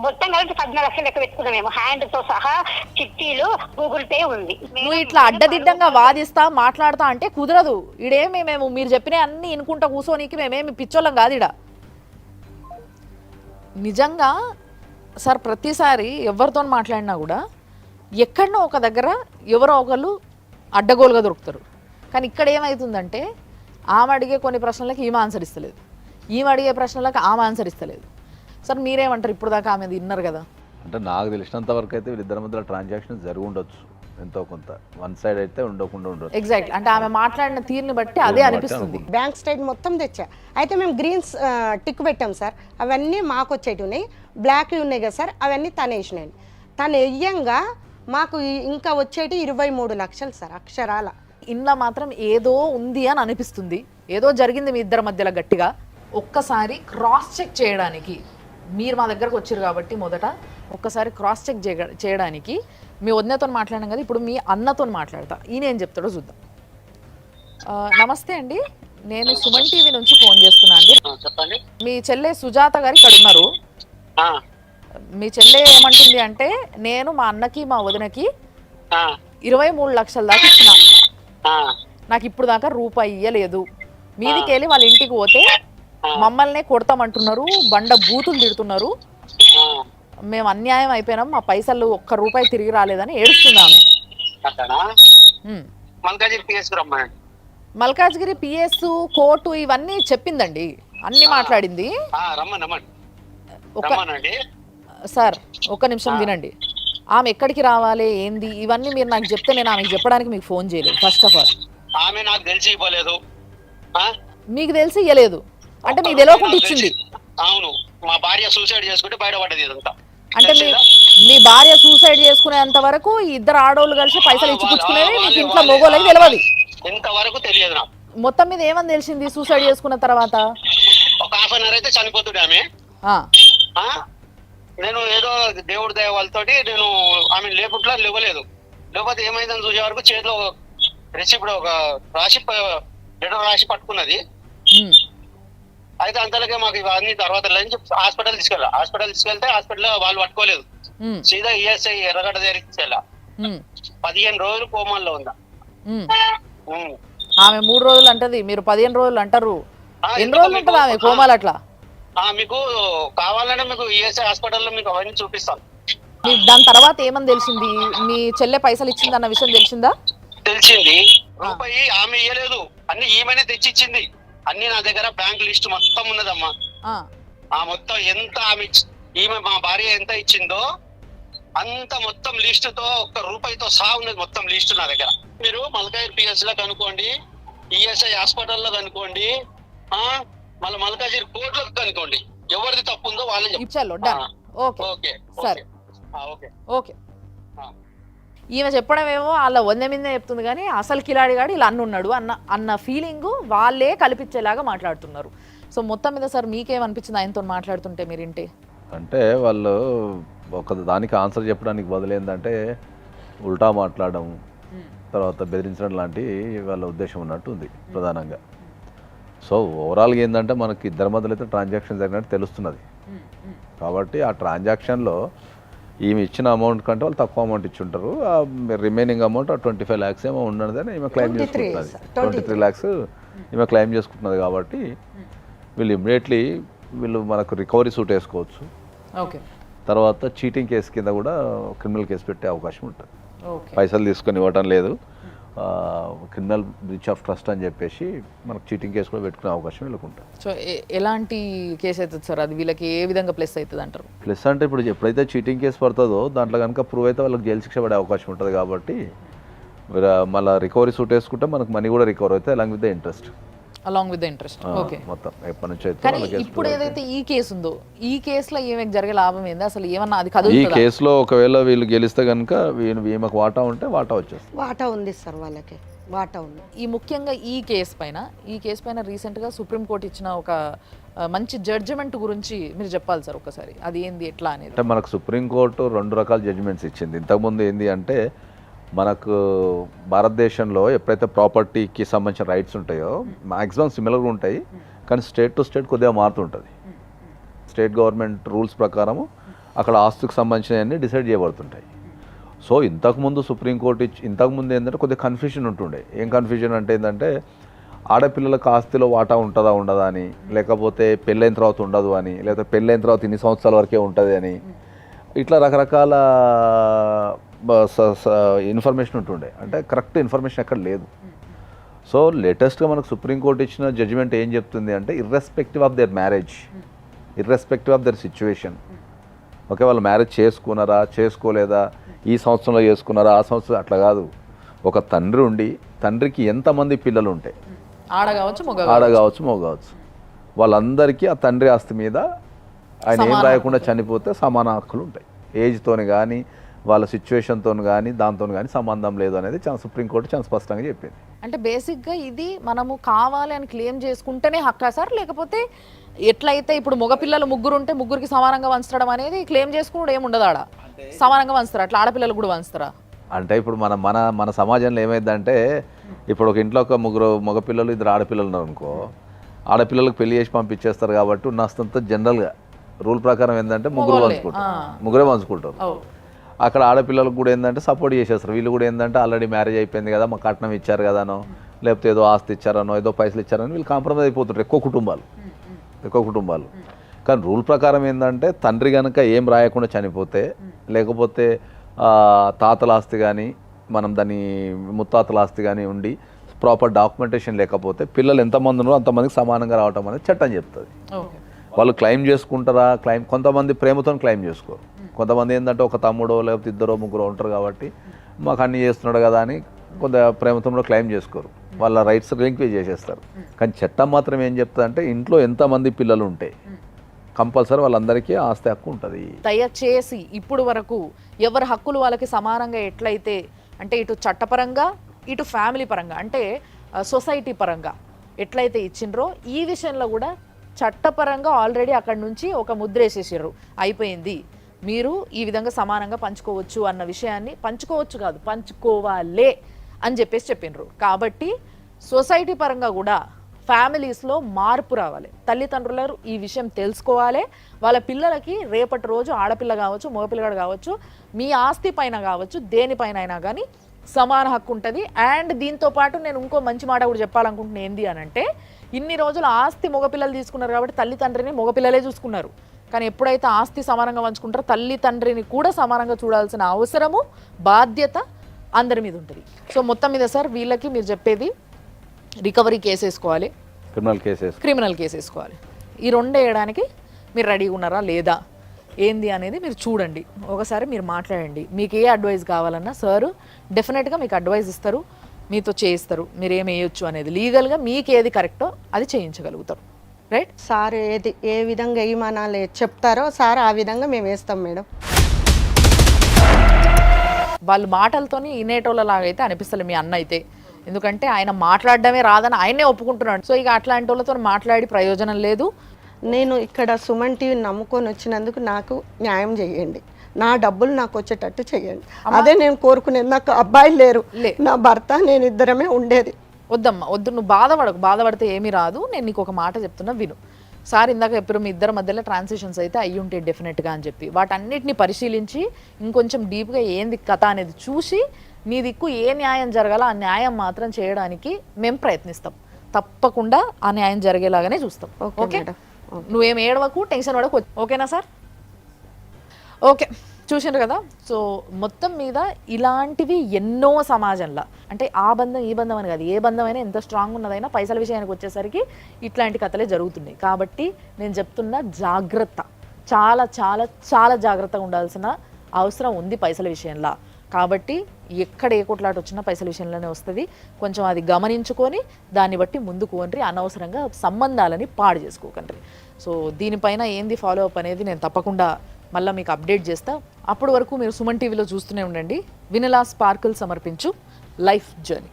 మొత్తం కలిసి 14 లక్షలు లెక్క పెట్టుకున్నాం మేము, హ్యాండ్ తో సహా. చిట్టీలు, గూగుల్ పే ఉంది. నువ్వు ఇట్లా అడ్డదిడ్డంగా వాదిస్తా మాట్లాడతా అంటే కుదరదు. ఇడేమి మేము మీరు చెప్పిన అన్ని ఇనుకుంటా కూర్చోనికి మేమేమి పిచ్చోళ్ళం కాదు. ఇడ నిజంగా సార్ ప్రతిసారి ఎవరితో మాట్లాడినా కూడా ఎక్కడనో ఒక దగ్గర ఎవరో ఒకళ్ళు అడ్డగోలుగా దొరుకుతారు. కానీ ఇక్కడ ఏమవుతుందంటే ఆమె అడిగే కొన్ని ప్రశ్నలకు ఈమె ఆన్సర్ ఇస్తలేదు, ఈమె అడిగే ప్రశ్నలకు ఆమె ఆన్సర్ ఇస్తలేదు. సార్ మీరేమంటారు? ఇప్పుడు దాకా ఆమె విన్నారు కదా. అంటే నాకు తెలిసినంత వరకు అయితే వీళ్ళిద్దరి మధ్యలో ట్రాన్సాక్షన్ జరిగి ఉండొచ్చు ఎంతో కొంత. వన్ సైడ్ అయితే ఉండకుండా ఉండొచ్చు. ఎగ్జాక్ట్. అంటే ఆమె మాట్లాడిన తీరుని బట్టి అదే అనిపిస్తుంది. బ్యాంక్ స్టేట్ మొత్తం తెచ్చా. అయితే మేము గ్రీన్స్ టిక్ పెట్టాం సార్. అవన్నీ మాకు వచ్చేటివి ఉన్నాయి. బ్లాక్ ఉన్నాయి కదా సార్, అవన్నీ తను వేసినాయి. తను వెయ్యంగా మాకు ఇంకా వచ్చేటి 23 లక్షలు సార్ అక్షరాల. ఇంట్లో మాత్రం ఏదో ఉంది అని అనిపిస్తుంది, ఏదో జరిగింది మీ ఇద్దరి మధ్యలో గట్టిగా. ఒక్కసారి క్రాస్ చెక్ చేయడానికి మీరు మా దగ్గరకు వచ్చారు కాబట్టి మొదట ఒక్కసారి క్రాస్ చెక్ చేయడానికి మీ వదినతో మాట్లాడాం కదా, ఇప్పుడు మీ అన్నతో మాట్లాడతా. ఈయన ఏం చెప్తాడో చూద్దాం. నమస్తే అండి, నేను సుమన్ టీవీ నుంచి ఫోన్ చేస్తున్నా అండి. చెప్పండి. మీ చెల్లె సుజాత గారు ఇక్కడ ఉన్నారు. మీ చెల్లె ఏమంటుంది అంటే నేను మా అన్నకి మా వదినకి 23 లక్షల దాకా ఇచ్చిన, నాకు ఇప్పుడు దాకా రూపాయి ఇయ్యలేదు. మీదికి వెళ్ళి వాళ్ళ ఇంటికి పోతే మమ్మల్నే కొడతామంటున్నారు, బండ బూతులు తిడుతున్నారు, మేము అన్యాయం అయిపోయినాం, మా పైసలు 1 రూపాయి తిరిగి రాలేదని ఏడుస్తున్నాము. మల్కాజ్గిరి పిఎస్ కోర్టు ఇవన్నీ చెప్పిందండి, అన్ని మాట్లాడింది. సార్ ఒక్క నిమిషం వినండి. ఆమె ఎక్కడికి రావాలి ఏంది ఇవన్నీ మీరు నాకు చెప్తే నేను ఆమెకు చెప్పడానికి మీకు ఫోన్ చేయలేదు. ఫస్ట్ ఆఫ్ ఆల్ ఆమె నాకు తెలిసి ఇవ్వలేదు. మీకు తెలిసి ఇవ్వలేదు అంటే మీకు తెలియకుండా ఇచ్చింది. అవును, మా భార్య సూసైడ్ చేసుకుంటే బయటపడ్డది ఇదంతా. అంటే మీ భార్య సూసైడ్ చేసుకునేంత వరకు ఇద్దరు ఆడోళ్ళు కలిసి పైసలు ఇచ్చి పుచ్చుకునేవి మీకు ఇంట్లో మొగోళ్ళకి తెలియదు. ఇంతవరకు తెలియదు నాకు. మొత్తం మీద ఏమని తెలిసింది సూసైడ్ చేసుకున్న తర్వాత? ఒక హాఫ్ అన్ అవర్ అయితే చనిపోతుండే ఆమె. నేను ఏదో దేవుడి దయ వాళ్ళతోటి నేను ఆమె లేపుట్లా లేవలేదు. లేకపోతే ఏమైందని చూసే వరకు చేతిలో రెసిప్ట్ ఒక లెటర్ రాసి పట్టుకున్నది. అయితే అంతలోకే మాకు ఇవన్నీ తర్వాత హాస్పిటల్ తీసుకెళ్తే హాస్పిటల్ వాళ్ళు పట్టుకోలేదు. సీదా ఈఎస్ఐ ఎర్రగడ్డ దగ్గరికి తీసుకెళ్ళా. 15 రోజులు కోమాల్లో ఉందా. ఆమె 3 రోజులు అంటది, మీరు 15 రోజులు అంటారు. ఎన్ని రోజులు ఉంటుంది ఆమె కోమాలు? అట్లా మీకు కావాలంటే మీకు ఈఎస్ఐ హాస్పిటల్లో మీకు అవన్నీ చూపిస్తాను. దాని తర్వాత ఏమని తెలిసింది? మీ చెల్లె పైసలు ఇచ్చింది అన్న విషయం తెలిసిందా? తెలిసింది. రూపాయి ఆమె ఇయ్యలేదు, అన్ని ఈమెనే తెచ్చిచ్చింది. అన్ని నా దగ్గర బ్యాంక్ లిస్ట్ మొత్తం ఉన్నదమ్మా. ఆ మొత్తం ఎంత ఈమె మా భార్య ఎంత ఇచ్చిందో అంత మొత్తం లిస్ట్ తో 1 రూపాయితో సహా ఉన్నది మొత్తం లిస్ట్ నా దగ్గర. మీరు మల్కాజ్గిరి పిఎస్ లో కనుక్కోండి, ఈఎస్ఐ హాస్పిటల్లో కనుక్కోండి, మళ్ళీ మల్కాజ్గిరి కోర్టులో కనుక్కోండి. ఎవరిది తప్పు ఉందో వాళ్ళే ఓకే. ఈమె చెప్పడమేమో వాళ్ళ వంద మీద చెప్తుంది కానీ అసలు కిలాడిగాడు ఇలా అన్నున్నాడు అన్న ఫీలింగ్ వాళ్ళే కల్పించేలాగా మాట్లాడుతున్నారు. సో మొత్తం మీద సార్ మీకేమనిపించింది ఆయనతో మాట్లాడుతుంటే మీరింటే? అంటే వాళ్ళు ఒక దానికి ఆన్సర్ చెప్పడానికి బదులేందంటే ఉల్టా మాట్లాడడం, తర్వాత బెదిరించడం లాంటివి వాళ్ళ ఉద్దేశం ఉన్నట్టు ఉంది ప్రధానంగా. సో ఓవరాల్గా ఏంటంటే మనకి ఇద్దరి మధ్యలో అయితే ట్రాన్సాక్షన్ జరిగినట్టు తెలుస్తున్నది. కాబట్టి ఆ ట్రాన్సాక్షన్లో ఈమె ఇచ్చిన అమౌంట్ కంటే వాళ్ళు తక్కువ అమౌంట్ ఇచ్చి ఉంటారు. ఆ రిమైనింగ్ అమౌంట్ 25 lakhs ఏమో ఉన్నదని ఈమె క్లెయిమ్ చేసుకుంటున్నది. 23 lakhs ఈమె క్లెయిమ్ చేసుకుంటున్నది. కాబట్టి వీళ్ళు ఇమ్మీడియట్లీ మనకు రికవరీ సూట్ వేసుకోవచ్చు. ఓకే. తర్వాత చీటింగ్ కేసు కింద కూడా క్రిమినల్ కేసు పెట్టే అవకాశం ఉంటుంది. ఓకే. పైసలు తీసుకొని ఇవ్వటం లేదు, క్రిమినల్ బ్రీచ్ ఆఫ్ ట్రస్ట్ అని చెప్పేసి మనకు చీటింగ్ కేసు కూడా పెట్టుకునే అవకాశం వీళ్ళకు ఉంటుంది. సో ఎలాంటి కేసు అవుతుంది సార్? అది వీళ్ళకి ఏ విధంగా ప్లస్ అవుతుంది అంటారు? ప్లస్ అంటే ఇప్పుడు ఎప్పుడైతే చీటింగ్ కేసు పడుతుందో దాంట్లో కనుక ప్రూవ్ అయితే వాళ్ళకి జైలు శిక్ష పడే అవకాశం ఉంటుంది. కాబట్టి మళ్ళీ రికవరీ సూట్ వేసుకుంటే మనకు మనీ కూడా రికవర్ అవుతాయి along with the interest. Along with the interest. Okay. మొత్తం ఎప్పటి నుంచి అయితే కానీ ఇప్పుడు ఏదైతే ఈ కేసు ఉందో ఈ కేసులో ఏమైనా జరిగే లాభం ఏంది అసలు? ఏమన్నా అది ఈ కదులుతుందా? కేసులో ఒకవేళ వీళ్ళు గెలిస్తే కనుక ఈమెకు వాటా ఉంటే వాటా వచ్చేస్తుంది. వాటా ఉంది సార్, వాళ్ళకి వాటా ఉంది. ఈ ముఖ్యంగా ఈ కేసు పైన రీసెంట్గా సుప్రీంకోర్టు ఇచ్చిన ఒక మంచి జడ్జిమెంట్ గురించి మీరు చెప్పాలి సార్ ఒకసారి. అది ఏంది ఎట్లా అనేది. అంటే మనకు సుప్రీంకోర్టు 2 రకాల జడ్జిమెంట్స్ ఇచ్చింది. ఇంతకుముందు ఏంది అంటే మనకు భారతదేశంలో ఎప్పుడైతే ప్రాపర్టీకి సంబంధించిన రైట్స్ ఉంటాయో మ్యాక్సిమం సిమిలర్గా ఉంటాయి, కానీ స్టేట్ టు స్టేట్ కొద్దిగా మారుతుంటుంది. స్టేట్ గవర్నమెంట్ రూల్స్ ప్రకారము అక్కడ ఆస్తుకు సంబంధించినవన్నీ డిసైడ్ చేయబడుతుంటాయి. సో ఇంతకుముందు సుప్రీంకోర్టు ఇంతకుముందు ఏంటంటే కొద్దిగా కన్ఫ్యూజన్ ఉంటుండే. ఏం కన్ఫ్యూజన్ అంటే ఏంటంటే ఆడపిల్లలకు ఆస్తిలో వాటా ఉంటుందా ఉండదా అని, లేకపోతే పెళ్ళైన తర్వాత ఉండదు అని, లేకపోతే పెళ్ళైన తర్వాత ఇన్ని సంవత్సరాల వరకే ఉంటుంది అని, ఇట్లా రకరకాల ఇన్ఫర్మేషన్ ఉంటుండే. అంటే కరెక్ట్ ఇన్ఫర్మేషన్ ఎక్కడ లేదు. సో లేటెస్ట్గా మనకు సుప్రీంకోర్టు ఇచ్చిన జడ్జిమెంట్ ఏం చెప్తుంది అంటే irrespective of their marriage, irrespective of their situation, okay వాళ్ళు మ్యారేజ్ చేసుకున్నారా చేసుకోలేదా, ఈ సంవత్సరంలో చేసుకున్నారా ఆ సంవత్సరం, అట్లా కాదు. ఒక తండ్రి ఉండి తండ్రికి ఎంతమంది పిల్లలు ఉంటాయి, ఆడ కావచ్చు మగ కావచ్చు, వాళ్ళందరికీ ఆ తండ్రి ఆస్తి మీద ఆయన ఏం రాయకుండా చనిపోతే సమాన హక్కులు ఉంటాయి. ఏజ్తోని కానీ వాళ్ళ సిచ్యువేషన్తో కానీ దాంతో కానీ సంబంధం లేదు అనేది సుప్రీంకోర్టు చాలా స్పష్టంగా చెప్పింది. అంటే బేసిక్గా ఇది మనము కావాలి అని క్లెయిమ్ చేసుకుంటేనే హక్కా సార్? లేకపోతే ఎట్లయితే ఇప్పుడు మగపిల్లలు 3 ఉంటే 3కి సమానంగా వంచడం అనేది క్లెయిమ్ చేసుకుని ఏముండదు, ఆడ సమానంగా వంచుతారా? అట్లా ఆడపిల్లలు కూడా వంచుతారా? అంటే ఇప్పుడు మన సమాజంలో ఏమైందంటే ఇప్పుడు ఒక ఇంట్లో ఒక 3 మగపిల్లలు 2 ఆడపిల్లలు ఉన్నారు అనుకో, ఆడపిల్లలకు పెళ్లి చేసి పంపించేస్తారు. కాబట్టి ఉన్నంత జనరల్గా రూల్ ప్రకారం ఏంటంటే ముగ్గురే పంచుకుంటారు. అక్కడ ఆడపిల్లలకు కూడా ఏంటంటే సపోర్ట్ చేసేస్తారు. వీళ్ళు కూడా ఏంటంటే ఆల్రెడీ మ్యారేజ్ అయిపోయింది కదా, మా కట్నం ఇచ్చారు కదానో, లేకపోతే ఏదో ఆస్తి ఇచ్చారనో, ఏదో పైసలు ఇచ్చారనో వీళ్ళు కాంప్రమైజ్ అయిపోతుంటారు ఎక్కువ కుటుంబాలు. కానీ రూల్ ప్రకారం ఏంటంటే తండ్రి కనుక ఏం రాయకుండా చనిపోతే, లేకపోతే తాతల ఆస్తి కానీ మనం దాన్ని ముత్తాతల ఆస్తి కానీ ఉండి ప్రాపర్ డాక్యుమెంటేషన్ లేకపోతే పిల్లలు ఎంతమంది ఉన్నారో అంతమందికి సమానంగా రావటం అనేది చట్టం చెప్తుంది. వాళ్ళు క్లెయిమ్ చేసుకుంటారా? కొంతమంది ప్రేమతో క్లెయిమ్ చేసుకోరు. కొంతమంది ఏంటంటే ఒక తమ్ముడో లేకపోతే 2 3 ఉంటారు కాబట్టి మాకు అన్నీ చేస్తున్నాడు కదా అని కొంత ప్రేమతో కూడా క్లెయిమ్ చేసుకోరు, వాళ్ళ రైట్స్ రిలింక్వేజ్ చేసేస్తారు. కానీ చట్టం మాత్రం ఏం చెప్తుందంటే ఇంట్లో ఎంతమంది పిల్లలు ఉంటే కంపల్సరీ వాళ్ళందరికీ ఆస్తి హక్కు ఉంటుంది. దయచేసి ఇప్పుడు వరకు ఎవరి హక్కులు వాళ్ళకి సమానంగా ఎట్లయితే అంటే ఇటు చట్టపరంగా ఇటు ఫ్యామిలీ పరంగా అంటే సొసైటీ పరంగా ఎట్లయితే ఇచ్చిండ్రో ఈ విషయంలో కూడా చట్టపరంగా ఆల్రెడీ అక్కడ నుంచి ఒక ముద్ర వేసేసారు, అయిపోయింది, మీరు ఈ విధంగా సమానంగా పంచుకోవచ్చు అన్న విషయాన్ని, పంచుకోవచ్చు కాదు పంచుకోవాలే అని చెప్పిండ్రు. కాబట్టి సొసైటీ పరంగా కూడా ఫ్యామిలీస్లో మార్పు రావాలి. తల్లిదండ్రులు ఈ విషయం తెలుసుకోవాలి. వాళ్ళ పిల్లలకి రేపటి రోజు ఆడపిల్ల కావచ్చు మగపిల్లగాడు కావచ్చు మీ ఆస్తి పైన కావచ్చు దేనిపైన అయినా కానీ సమాన హక్కు ఉంటుంది. అండ్ దీంతో పాటు నేను ఇంకో మంచి మాట కూడా చెప్పాలనుకుంటున్నాను. ఏంది అని అంటే ఇన్ని రోజులు ఆస్తి మగపిల్లలు తీసుకున్నారు కాబట్టి తల్లిదండ్రిని మగపిల్లలే చూసుకున్నారు. కానీ ఎప్పుడైతే ఆస్తి సమానంగా పంచుకుంటారో తల్లిదండ్రిని కూడా సమానంగా చూడాల్సిన అవసరము బాధ్యత అందరి మీద ఉంటుంది. సో మొత్తం మీద సార్ వీళ్ళకి మీరు చెప్పేది రికవరీ కేసు వేసుకోవాలి, క్రిమినల్ కేసు వేసుకోవాలి. ఈ 2 వేయడానికి మీరు రెడీగా ఉన్నారా లేదా ఏంది అనేది మీరు చూడండి, ఒకసారి మీరు మాట్లాడండి. మీకు ఏ అడ్వైస్ కావాలన్నా సార్ డెఫినెట్గా మీకు అడ్వైస్ ఇస్తారు, మీతో చేయిస్తారు. మీరు ఏం వేయొచ్చు అనేది లీగల్గా మీకు ఏది కరెక్టో అది చేయించగలుగుతారు. రైట్ సార్ ఏ విధంగా వేయమనాలి చెప్తారో సార్ ఆ విధంగా మేము వేస్తాం మేడం. వాళ్ళు మాటలతోని ఇనేటోళ్ళలాగా అయితే అనిపిస్తలే మీ అన్న అయితే, ఎందుకంటే ఆయన మాట్లాడడమే రాదని ఆయనే ఒప్పుకుంటున్నాడు. సో ఇక అట్లాంటి వాళ్ళతో మాట్లాడి ప్రయోజనం లేదు. నేను ఇక్కడ సుమన్ టీవీ నమ్ముకొని వచ్చినందుకు నాకు న్యాయం చేయండి. నా డబ్బులు నాకు వచ్చేటట్టు చేయండి. అదే నేను కోరుకునేది. నాకు అబ్బాయిలు లేరు, నా భర్త నేను ఇద్దరమే ఉండేది. వద్దమ్మా వద్దు, నువ్వు బాధపడితే ఏమీ రాదు. నేను నీకు ఒక మాట చెప్తున్నా విను. సార్ ఇందాక ఎప్పుడు మీ ఇద్దరి మధ్యలో ట్రాన్సాక్షన్స్ అయితే అయ్యి ఉంటాయి డెఫినెట్గా అని చెప్పి వాటన్నిటిని పరిశీలించి ఇంకొంచెం డీప్గా ఏంది కథ అనేది చూసి నీ దిక్కు ఏ న్యాయం జరగాలో ఆ న్యాయం మాత్రం చేయడానికి మేము ప్రయత్నిస్తాం. తప్పకుండా ఆ న్యాయం జరిగేలాగానే చూస్తాం. ఓకే, నువ్వేం ఏడవకు, టెన్షన్ పడకు. ఓకేనా సార్? ఓకే, చూసిండ్రు కదా. సో మొత్తం మీద ఇలాంటివి ఎన్నో సమాజంలో, అంటే ఆ బంధం ఈ బంధం అని కాదు, ఏ బంధం అయినా ఎంత స్ట్రాంగ్ ఉన్నదైనా పైసల విషయానికి వచ్చేసరికి ఇట్లాంటి కథలే జరుగుతున్నాయి. కాబట్టి నేను చెప్తున్నా జాగ్రత్త, చాలా చాలా చాలా జాగ్రత్తగా ఉండాల్సిన అవసరం ఉంది పైసల విషయంలో. కాబట్టి ఎక్కడ ఏ కొట్లాట వచ్చినా పైసల విషయంలోనే వస్తుంది. కొంచెం అది గమనించుకొని దాన్ని బట్టి ముందుకు వండ్రి, అనవసరంగా సంబంధాలని పాడు చేసుకోకండి. సో దీనిపైన ఏంది ఫాలో అప్ అనేది నేను తప్పకుండా మళ్ళీ మీకు అప్డేట్ చేస్తా. అప్పటి వరకు మీరు సుమన్ టీవీలో చూస్తూనే ఉండండి. వినిలా స్పార్కిల్ సమర్పించు లైఫ్ జర్నీ.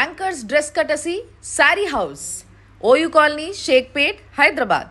యాంకర్స్ డ్రెస్ కటసి sari house, OU colony, Shaikpet, Hyderabad.